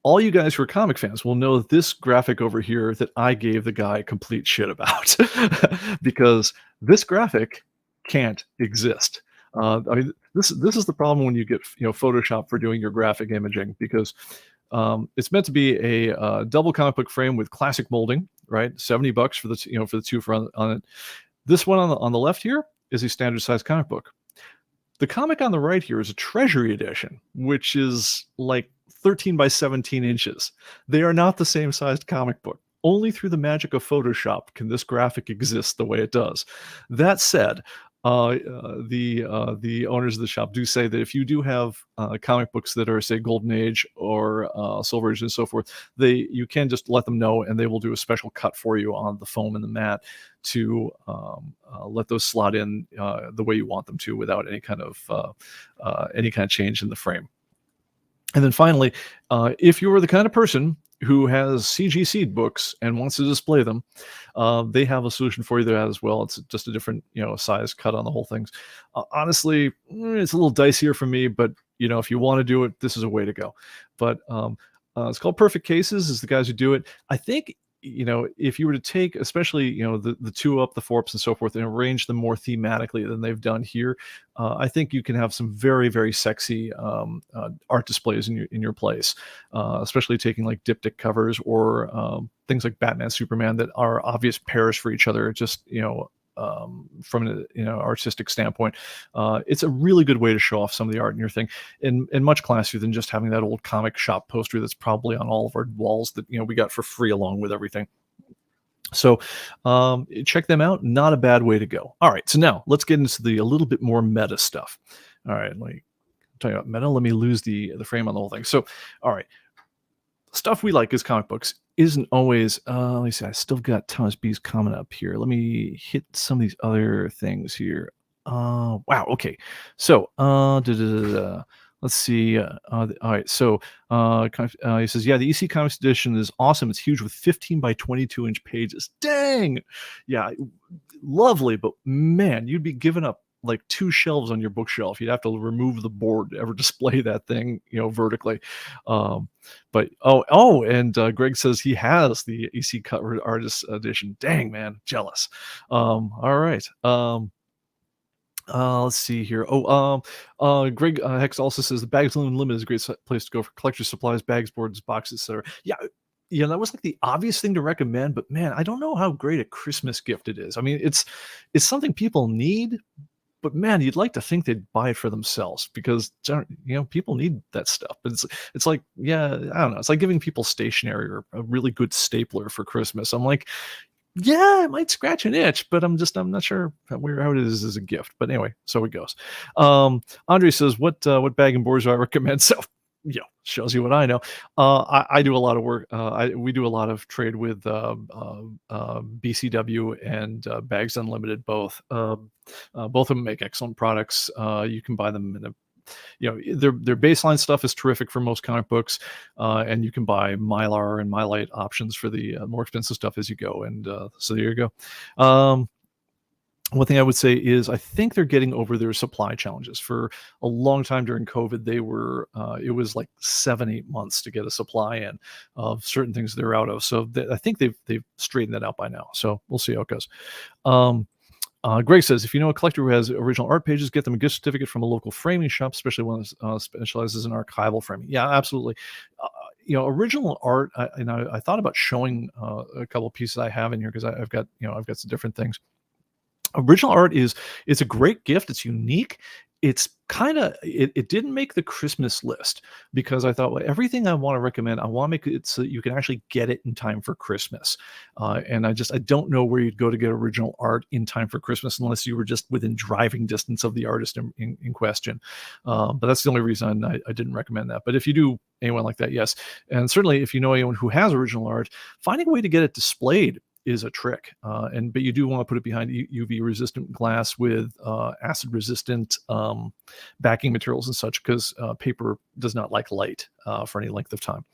all you guys who are comic fans will know that this graphic over here that I gave the guy complete shit about because this graphic can't exist. I mean, this is the problem when you get Photoshop for doing your graphic imaging, because it's meant to be a double comic book frame with classic molding, right? $70 for the two front on it. This one on the left here is a standard size comic book. The comic on the right here is a treasury edition, which is like 13 by 17 inches. They are not the same sized comic book. Only through the magic of Photoshop can this graphic exist the way it does. That said, the owners of the shop do say that if you do have comic books that are, say, Golden Age or Silver Age and so forth, you can just let them know, and they will do a special cut for you on the foam and the mat to let those slot in the way you want them to, without any kind of change in the frame. And then finally, if you are the kind of person who has CG Seed books and wants to display them, they have a solution for you there as well. It's just a different size cut on the whole thing. Honestly, it's a little dicier for me, but if you want to do it, this is a way to go. But it's called Perfect Cases, is the guys who do it. I think if you were to take, especially, the two up, the four ups, and so forth, and arrange them more thematically than they've done here, I think you can have some very, very sexy art displays in your place, especially taking like diptych covers or things like Batman, Superman that are obvious pairs for each other. Just from an artistic standpoint, it's a really good way to show off some of the art in your thing, and much classier than just having that old comic shop poster that's probably on all of our walls that we got for free along with everything. So check them out. Not a bad way to go. All right, so now let's get into a little bit more meta stuff. All right, let me tell you about meta. Let me lose the frame on the whole thing. So, all right, stuff we like as comic books isn't always, let me see, I still got Thomas B's comment up here. Let me hit some of these other things here. Wow, okay. So, let's see. All right, so he says, yeah, the EC Comics edition is awesome. It's huge with 15 by 22 inch pages. Dang! Yeah, lovely, but man, you'd be giving up like 2 shelves on your bookshelf. You'd have to remove the board to ever display that thing, vertically. But and Greg says he has the EC cover artist edition. Dang, man, jealous. All right. Let's see here. Greg Hex also says the Bags Unlimited is a great place to go for collector's supplies, bags, boards, boxes, etc. Yeah, that was like the obvious thing to recommend, but man, I don't know how great a Christmas gift it is. I mean, it's something people need, but man, you'd like to think they'd buy it for themselves because people need that stuff. But it's like, yeah, I don't know. It's like giving people stationery or a really good stapler for Christmas. I'm like, yeah, it might scratch an itch, but I'm not sure how it is as a gift. But anyway, so it goes. Andre says, what bag and boards do I recommend? So shows you what I know. I do a lot of work. We do a lot of trade with BCW and Bags Unlimited. Both of them make excellent products. You can buy them in their baseline stuff is terrific for most comic books, and you can buy Mylar and Mylite options for the more expensive stuff as you go. And so there you go. One thing I would say is I think they're getting over their supply challenges. For a long time during COVID, they were it was like 7-8 months to get a supply in of certain things they're out of. So I think they've straightened that out by now. So we'll see how it goes. Greg says, if you know a collector who has original art pages, get them a gift certificate from a local framing shop, especially one that specializes in archival framing. Yeah, absolutely. Original art. I thought about showing a couple of pieces I have in here because I've got some different things. Original art it's a great gift. It's unique. It's kind of it didn't make the Christmas list because I thought, well, everything I want to recommend, I want to make it so that you can actually get it in time for Christmas. And I don't know where you'd go to get original art in time for Christmas unless you were just within driving distance of the artist in question. But that's the only reason I didn't recommend that. But if you do anyone like that, yes. And certainly if you know anyone who has original art, finding a way to get it displayed is a trick. But you do want to put it behind UV resistant glass with acid resistant backing materials and such, because paper does not like light for any length of time.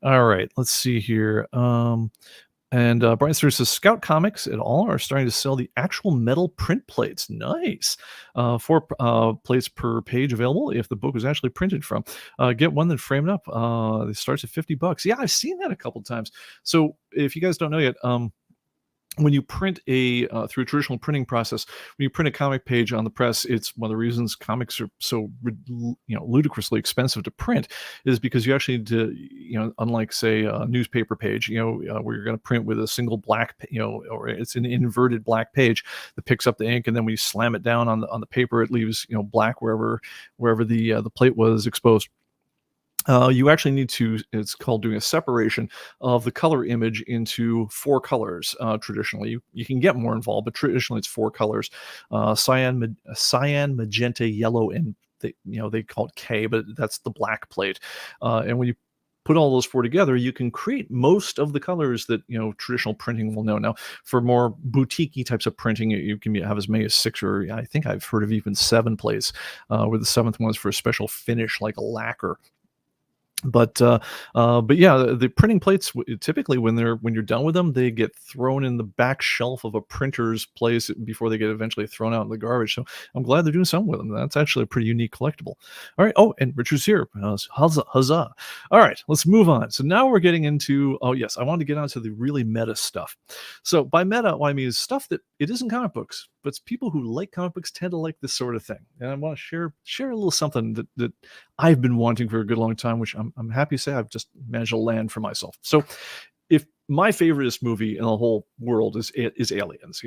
All right, let's see here. And Brian Stewart says, Scout Comics et al. Are starting to sell the actual metal print plates. Nice. 4 plates per page available if the book was actually printed from. Get one that framed up. It starts at $50. Yeah, I've seen that a couple times. So if you guys don't know yet, when you print through a traditional printing process, when you print a comic page on the press, it's one of the reasons comics are so ludicrously expensive to print, is because you actually need to, unlike say a newspaper page, where you're going to print with a single black, or it's an inverted black page that picks up the ink, and then when you slam it down on the paper, it leaves black wherever the plate was exposed. You actually need to, it's called doing a separation of the color image into 4 colors. Traditionally, you can get more involved, but traditionally it's 4 colors: cyan, magenta, yellow, and they call it K, but that's the black plate. And when you put all those 4 together, you can create most of the colors that traditional printing will know. Now, for more boutique-y types of printing, you can have as many as 6, or I think I've heard of even 7 plates, where the 7th one is for a special finish like a lacquer. But yeah, the printing plates typically when you're done with them, they get thrown in the back shelf of a printer's place before they get eventually thrown out in the garbage. So I'm glad they're doing something with them. That's actually a pretty unique collectible. All right. Oh, and Richard's here. Huzzah! Huzzah! All right, let's move on. So now we're getting into. Oh yes, I wanted to get onto the really meta stuff. So by meta, what I mean is stuff that it isn't comic books, but it's people who like comic books tend to like this sort of thing. And I want to share a little something that I've been wanting for a good long time, which I'm happy to say I've just managed to land for myself. So, if my favoriteest movie in the whole world is Aliens,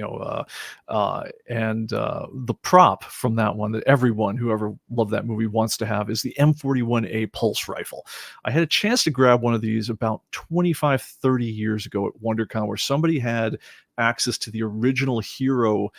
and the prop from that one that everyone who ever loved that movie wants to have is the M41A pulse rifle. I had a chance to grab one of these about 25, 30 years ago at WonderCon, where somebody had access to the original Hero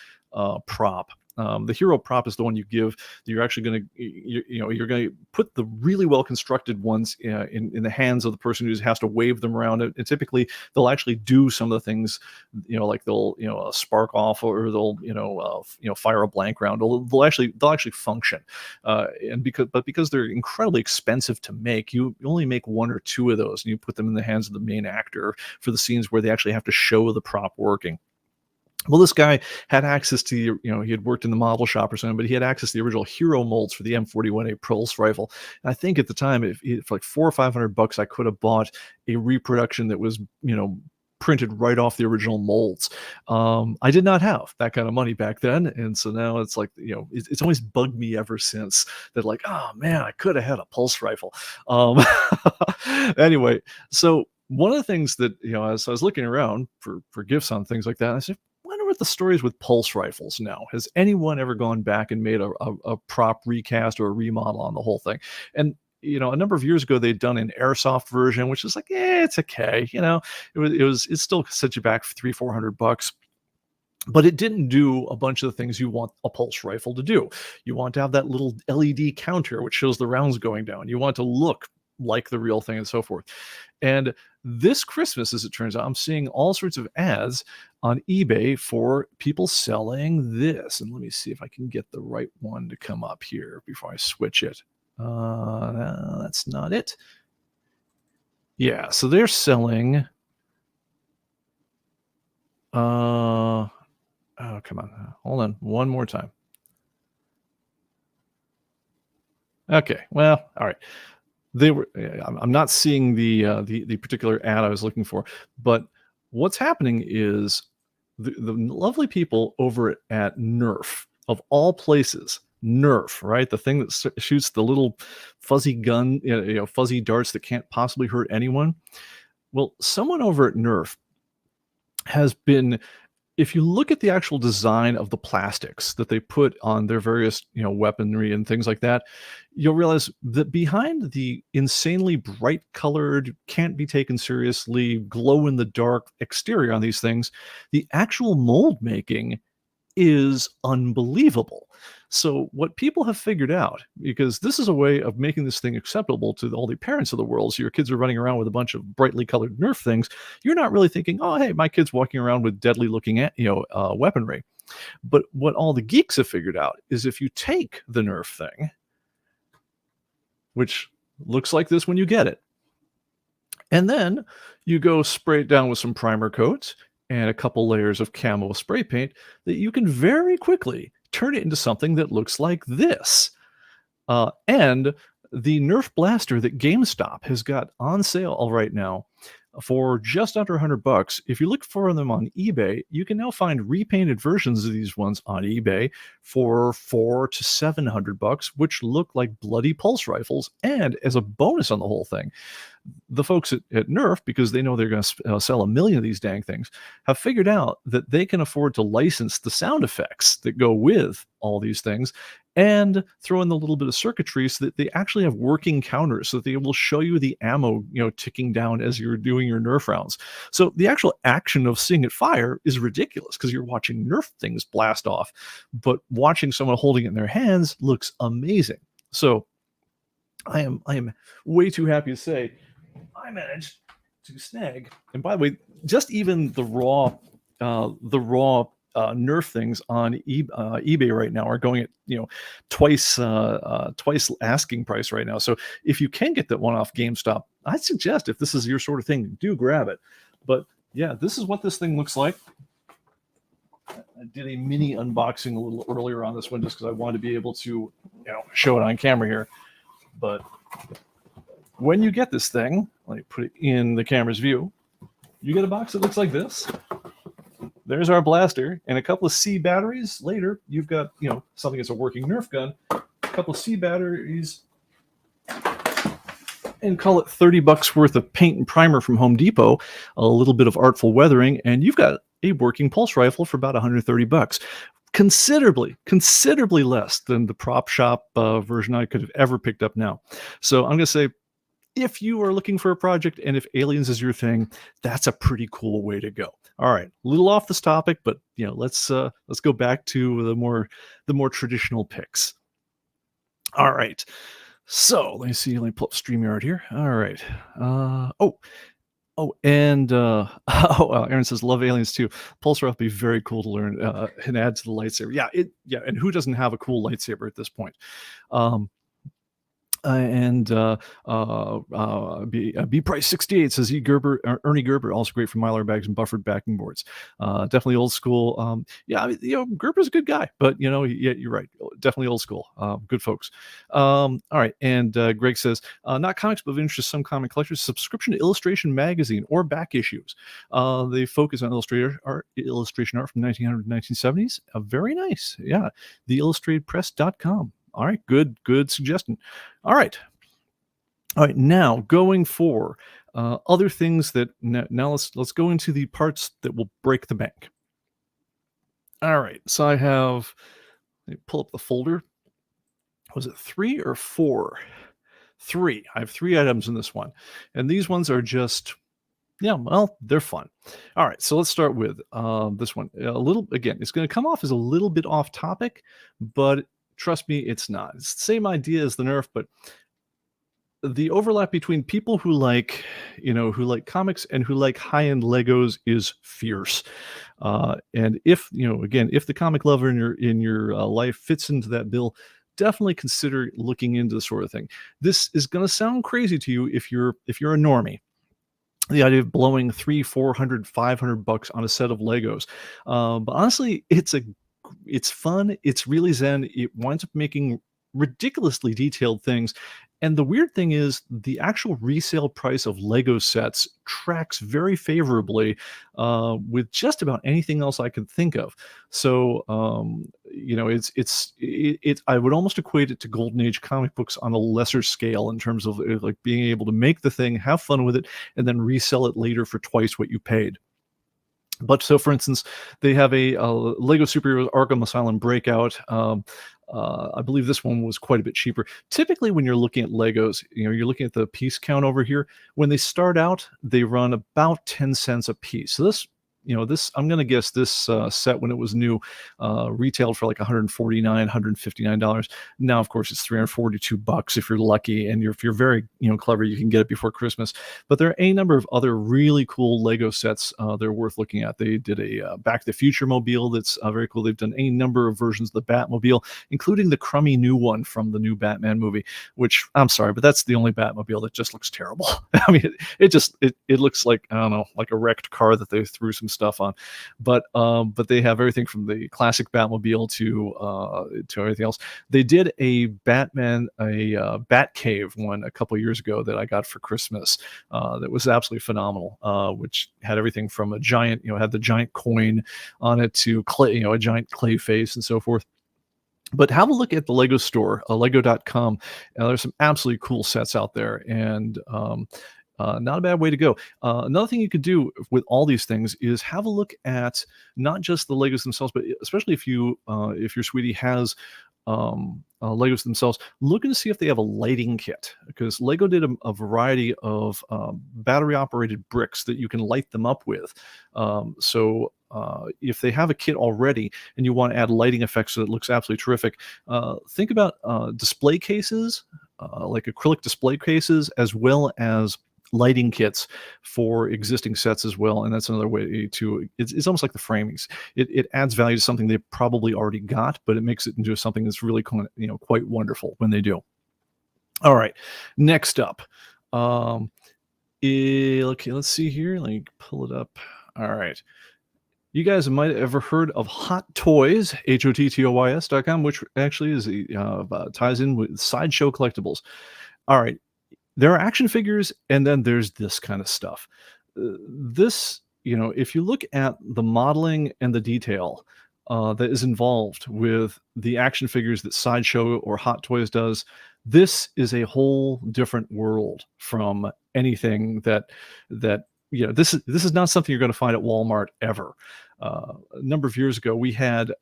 prop. The Hero prop is the one you give. You're actually going to, you're going to put the really well constructed ones in the hands of the person who has to wave them around. And typically, they'll actually do some of the things, like they'll spark off, or they'll fire a blank round. They'll actually function. And because they're incredibly expensive to make, you only make one or two of those, and you put them in the hands of the main actor for the scenes where they actually have to show the prop working. Well, this guy had access to, he had worked in the model shop or something, but he had access to the original Hero molds for the M41A pulse rifle. And I think at the time, for like $400 or $500, I could have bought a reproduction that was, printed right off the original molds. I did not have that kind of money back then, and so now it's like, it's always bugged me ever since that, like, oh man, I could have had a pulse rifle. Anyway, so one of the things that, as I was looking around for gifts on things like that, I said, wonder what the story is with pulse rifles now. Has anyone ever gone back and made a prop recast or a remodel on the whole thing? And a number of years ago, they'd done an airsoft version, which is like, it's okay. It still set you back for $300-400. But it didn't do a bunch of the things you want a pulse rifle to do. You want to have that little LED counter, which shows the rounds going down. You want to look like the real thing and so forth. And this Christmas, as it turns out, I'm seeing all sorts of ads on eBay for people selling this. And let me see if I can get the right one to come up here before I switch it. No, that's not it. Yeah, so they're selling. Oh, come on. Hold on one more time. Okay, well, all right. I'm not seeing the particular ad I was looking for, but what's happening is the lovely people over at Nerf, of all places, Nerf, right? The thing that shoots the little fuzzy gun, fuzzy darts that can't possibly hurt anyone. Well, someone over at Nerf has been, if you look at the actual design of the plastics that they put on their various, weaponry and things like that, you'll realize that behind the insanely bright colored, can't be taken seriously, glow in the dark exterior on these things, the actual mold making is unbelievable. So what people have figured out, because this is a way of making this thing acceptable to all the parents of the world, so your kids are running around with a bunch of brightly colored Nerf things, you're not really thinking, oh, hey, my kid's walking around with deadly looking weaponry. But what all the geeks have figured out is if you take the Nerf thing, which looks like this when you get it, and then you go spray it down with some primer coats and a couple layers of camo spray paint, that you can very quickly turn it into something that looks like this. And the Nerf blaster that GameStop has got on sale right now for just under $100. If you look for them on eBay, you can now find repainted versions of these ones on eBay for $400 to $700, which look like bloody pulse rifles. And as a bonus on the whole thing, the folks at Nerf, because they know they're going to sell 1 million of these dang things, have figured out that they can afford to license the sound effects that go with all these things and throw in the little bit of circuitry so that they actually have working counters, so that they will show you the ammo, ticking down as you're doing your Nerf rounds. So the actual action of seeing it fire is ridiculous because you're watching Nerf things blast off, but watching someone holding it in their hands looks amazing. So I am way too happy to say I managed to snag. And by the way, just even the raw Nerf things on eBay right now are going at twice asking price right now. So if you can get that one off GameStop, I'd suggest, if this is your sort of thing, do grab it. But yeah, this is what this thing looks like. I did a mini unboxing a little earlier on this one just because I wanted to be able to show it on camera here. But when you get this thing, let me put it in the camera's view, you get a box that looks like this. There's our blaster and a couple of C batteries. Later, you've got, something that's a working Nerf gun, a couple of C batteries, and call it $30 worth of paint and primer from Home Depot, a little bit of artful weathering, and you've got a working pulse rifle for about $130. Considerably less than the prop shop version I could have ever picked up now. So I'm going to say, if you are looking for a project and if aliens is your thing, that's a pretty cool way to go. All right, a little off this topic, but let's go back to the more traditional picks. All right, so let me see. Let me pull up StreamYard here. All right. Aaron says love aliens too. Pulsar will be very cool to learn and add to the lightsaber. Yeah, and who doesn't have a cool lightsaber at this point? B Price 68 says Ernie Gerber, also great for Mylar bags and buffered backing boards. Definitely old school. Gerber's a good guy, but you're right, definitely old school. Good folks. All right, and Greg says not comics, but of interest some comic collectors, subscription to Illustration magazine or back issues. They focus on illustration art from 1900 to 1970s. Very nice. Yeah, theillustratedpress.com. All right, good suggestion. All right, now going for other things that now let's go into the parts that will break the bank. All right, so I have, let me pull up the folder. Was it 3 or 4? 3. I have 3 items in this one, and these ones are just, they're fun. All right, so let's start with this one. Again, it's going to come off as a little bit off topic, but trust me, it's not. It's the same idea as the Nerf, but the overlap between people who like comics and who like high-end Legos is fierce. And if if the comic lover in your life fits into that bill, definitely consider looking into this sort of thing. This is going to sound crazy to you if you're a normie. The idea of blowing $300, $400, $500 on a set of Legos, but honestly, it's fun. It's really zen. It winds up making ridiculously detailed things. And the weird thing is the actual resale price of Lego sets tracks very favorably with just about anything else I could think of. So, I would almost equate it to Golden Age comic books on a lesser scale in terms of like being able to make the thing, have fun with it, and then resell it later for twice what you paid. But so, for instance, they have a Lego Superheroes Arkham Asylum Breakout. I believe this one was quite a bit cheaper. Typically, when you're looking at Legos, you're looking at the piece count over here. When they start out, they run about 10 cents a piece. So this, I'm going to guess this set when it was new retailed for like $149, $159. Now, of course, it's $342 if you're lucky, and if you're very clever, you can get it before Christmas. But there are a number of other really cool Lego sets that are worth looking at. They did a Back to the Future mobile that's very cool. They've done a number of versions of the Batmobile, including the crummy new one from the new Batman movie, which I'm sorry, but that's the only Batmobile that just looks terrible. I mean, it looks like, I don't know, like a wrecked car that they threw some stuff on, but they have everything from the classic Batmobile to everything else. They did a Batcave one a couple years ago that I got for Christmas that was absolutely phenomenal, which had everything from a giant, had the giant coin on it to clay, a giant clay face and so forth. But have a look at the Lego store, lego.com. There's some absolutely cool sets out there, and not a bad way to go. Another thing you could do with all these things is have a look at not just the Legos themselves, but especially if your sweetie has Legos themselves, looking to see if they have a lighting kit, because Lego did a variety of battery operated bricks that you can light them up with. So if they have a kit already and you want to add lighting effects so it looks absolutely terrific, think about display cases, like acrylic display cases, as well as lighting kits for existing sets as well, and that's another way to it's almost like the framings. It adds value to something they probably already got, but it makes it into something that's really quite wonderful when they do. All right, next up, okay, let's see here. Let me pull it up. All right. You guys might have ever heard of Hot Toys, HOTTOYS.com, which actually is ties in with Sideshow Collectibles. All right, there are action figures, and then there's this kind of stuff. This, if you look at the modeling and the detail that is involved with the action figures that Sideshow or Hot Toys does, this is a whole different world from anything that this is not something you're going to find at Walmart ever. A number of years ago, we had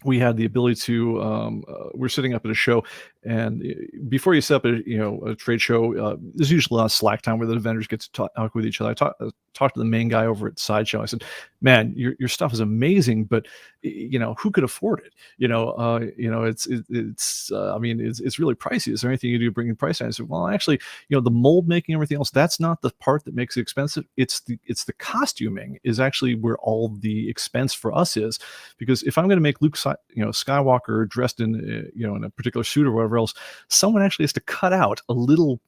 the ability to we're sitting up at a show, and before you set up a trade show, there's usually a lot of slack time where the vendors get to talk with each other. I talked to the main guy over at Sideshow. I said, man, your stuff is amazing, but who could afford it? It's really pricey. Is there anything you do to bring the price down? I said, well, actually, the mold making, everything else, that's not the part that makes it expensive. It's the costuming is actually where all the expense for us is, because if I'm going to make Luke Skywalker dressed in in a particular suit or whatever else, someone actually has to cut out a little.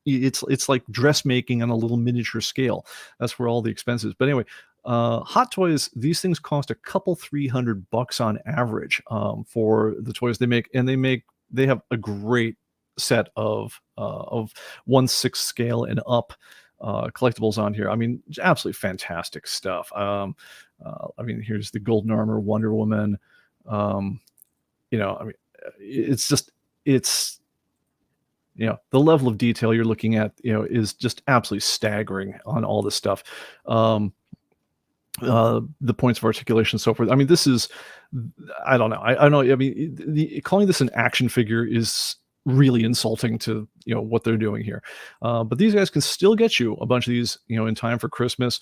It's like dressmaking on a little miniature scale. That's where all the expense is. But anyway, Hot Toys, these things cost a couple $300 on average for the toys they make, and they have a great set of 1/6 scale and up collectibles on here. I mean, absolutely fantastic stuff. Here's the Golden Armor Wonder Woman. It's the level of detail you're looking at, is just absolutely staggering on all this stuff. The points of articulation and so forth. I mean, this is, I don't know. I know. I mean, calling this an action figure is really insulting to what they're doing here. But these guys can still get you a bunch of these, in time for Christmas.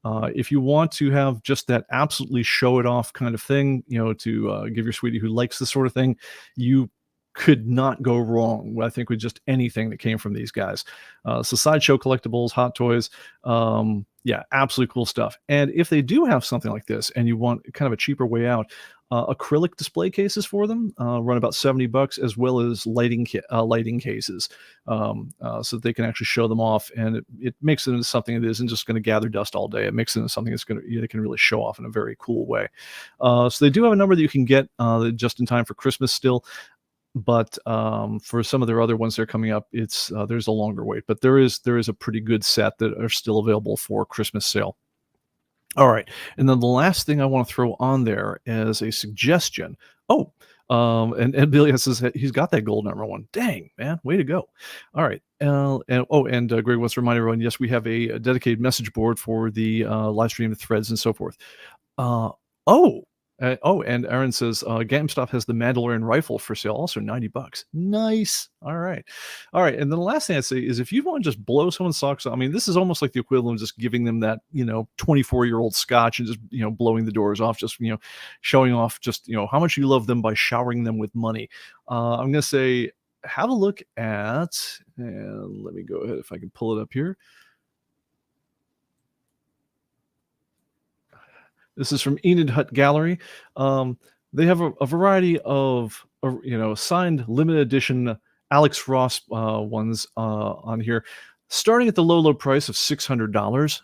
If you want to have just that absolutely show it off kind of thing, to give your sweetie who likes this sort of thing, you could not go wrong, I think, with just anything that came from these guys. So Sideshow Collectibles, Hot Toys, absolutely cool stuff. And if they do have something like this and you want kind of a cheaper way out, acrylic display cases for them run about $70, as well as lighting cases, so that they can actually show them off, and it makes it into something that isn't just going to gather dust all day. It makes it into something that's they can really show off in a very cool way. So they do have a number that you can get just in time for Christmas still. But for some of their other ones that are coming up, it's there's a longer wait. But there is a pretty good set that are still available for Christmas sale. All right, and then the last thing I want to throw on there as a suggestion. And Billy says that he's got that gold number one. Dang, man, way to go! All right, and Greg wants to remind everyone, yes, we have a dedicated message board for the live stream threads and so forth. And Aaron says GameStop has the Mandalorian rifle for sale, also $90. Nice. All right. And then the last thing I'd say is, if you want to just blow someone's socks off, I mean, this is almost like the equivalent of just giving them that 24-year-old scotch and just blowing the doors off, just showing off just how much you love them by showering them with money. I'm gonna say, have a look at, and let me go ahead if I can pull it up here. This is from Enid Hut Gallery. They have a variety of signed limited edition Alex Ross ones on here, starting at the low price of $600,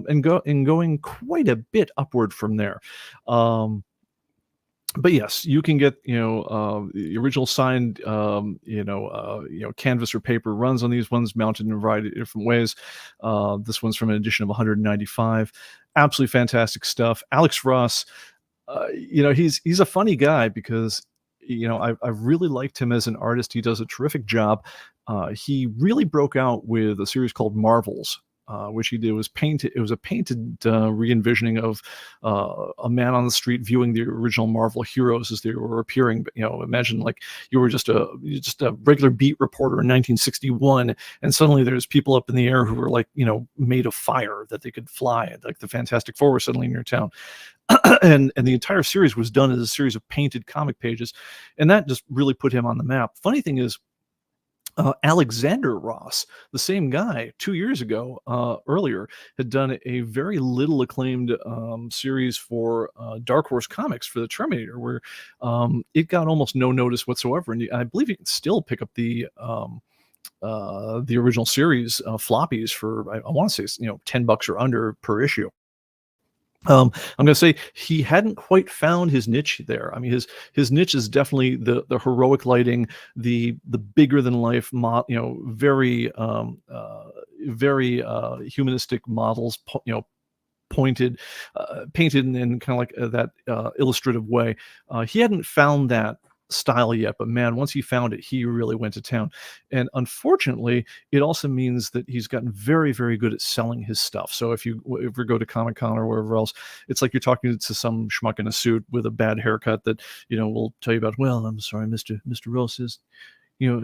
and going quite a bit upward from there. But yes, you can get the original signed canvas or paper runs on these ones, mounted in a variety of different ways. This one's from an edition of 195. Absolutely fantastic stuff. Alex Ross, he's a funny guy because I really liked him as an artist. He does a terrific job. He really broke out with a series called Marvels, which he did was painted. It was a painted re-envisioning of a man on the street viewing the original Marvel heroes as they were appearing. But imagine like you were just a regular beat reporter in 1961, and suddenly there's people up in the air who were like made of fire that they could fly, like the Fantastic Four were suddenly in your town. and the entire series was done as a series of painted comic pages, and that just really put him on the map. Funny thing is, Alexander Ross, the same guy, 2 years ago, earlier, had done a very little acclaimed series for Dark Horse Comics for the Terminator, where it got almost no notice whatsoever. And I believe you can still pick up the original series floppies for I want to say $10 or under per issue. I'm going to say he hadn't quite found his niche there. I mean, his niche is definitely the heroic lighting, the bigger than life, very very humanistic models, pointed, painted in kind of like that illustrative way. He hadn't found that style yet, but man, once he found it, he really went to town. And unfortunately, it also means that he's gotten very, very good at selling his stuff. So if you ever go to Comic-Con or wherever else, it's like you're talking to some schmuck in a suit with a bad haircut that will tell you about. Well, I'm sorry, Mr. Ross is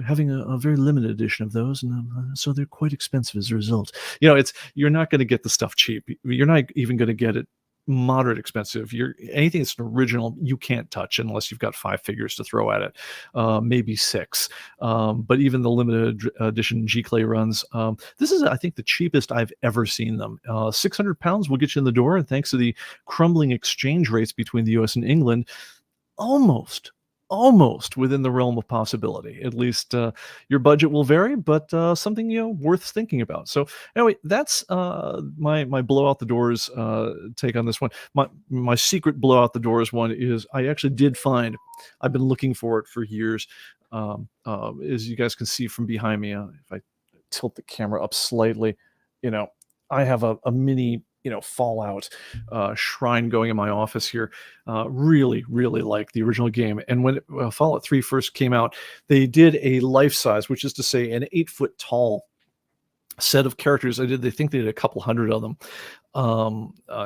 having a very limited edition of those, and so they're quite expensive as a result. You're not going to get the stuff cheap. You're not even going to get it moderate expensive. Anything that's an original, you can't touch unless you've got 5 figures to throw at it, maybe 6. But even the limited edition G-Clay runs, this is, I think, the cheapest I've ever seen them. 600 pounds will get you in the door, and thanks to the crumbling exchange rates between the US and England, almost within the realm of possibility. At least your budget will vary, but something worth thinking about. So anyway, that's my blow out the doors take on this one. My secret blow out the doors one is I actually did find. I've been looking for it for years. As you guys can see from behind me, if I tilt the camera up slightly, I have a mini Fallout shrine going in my office here. Really like the original game. And when Fallout 3 first came out, they did a life size, which is to say an 8-foot tall set of characters. They think they did a couple hundred of them.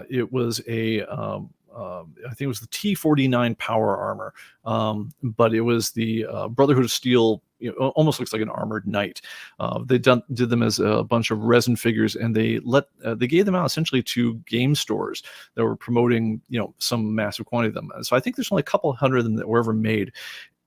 It was I think it was the T-49 power armor, but it was the Brotherhood of Steel. Almost looks like an armored knight. They did them as a bunch of resin figures, and they gave them out essentially to game stores that were promoting some massive quantity of them. So I think there's only a couple hundred of them that were ever made,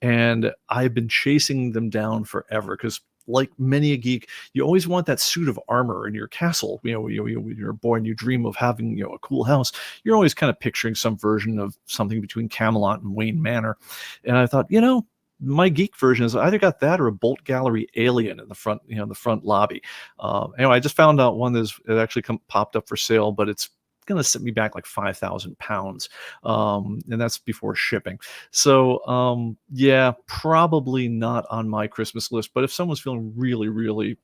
and I've been chasing them down forever because, like many a geek, you always want that suit of armor in your castle. When you're a boy and you dream of having a cool house, you're always kind of picturing some version of something between Camelot and Wayne Manor. And I thought, my geek version is either got that or a Bolt Gallery alien in the front, the front lobby. Anyway, I just found out one that actually popped up for sale, but it's going to set me back like 5,000 pounds. And that's before shipping. So yeah, probably not on my Christmas list, but if someone's feeling really, really,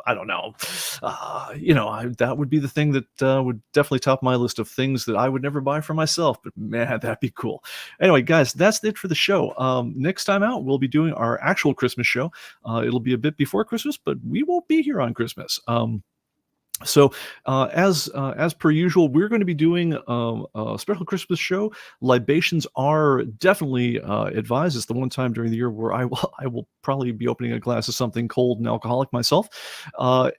I don't know, that would be the thing that would definitely top my list of things that I would never buy for myself, but man, that'd be cool. Anyway, guys, that's it for the show. Next time out, we'll be doing our actual Christmas show. It'll be a bit before Christmas, but we won't be here on Christmas. So as per usual, we're going to be doing a special Christmas show. Libations are definitely advised. It's the one time during the year where I will probably be opening a glass of something cold and alcoholic myself,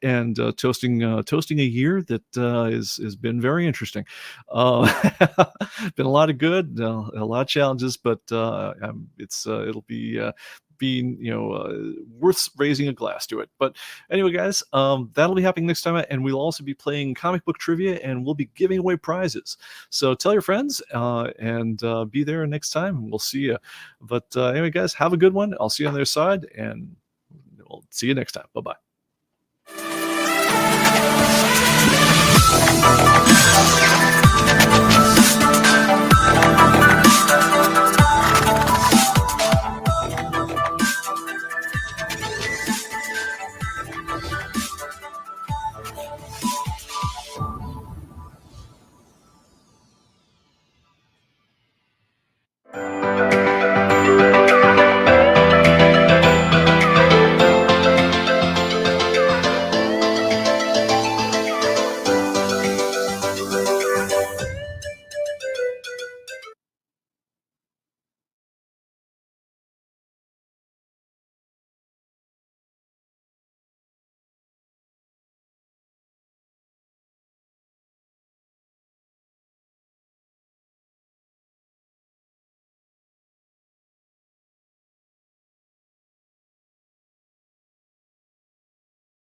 and toasting a year that has been very interesting. Been a lot of good, a lot of challenges, but it'll be being worth raising a glass to it. But anyway, guys, that'll be happening next time, and we'll also be playing comic book trivia, and we'll be giving away prizes. So tell your friends and be there next time. We'll see you. But anyway, guys, have a good one. I'll see you on the other side, and we'll see you next time. Bye-bye.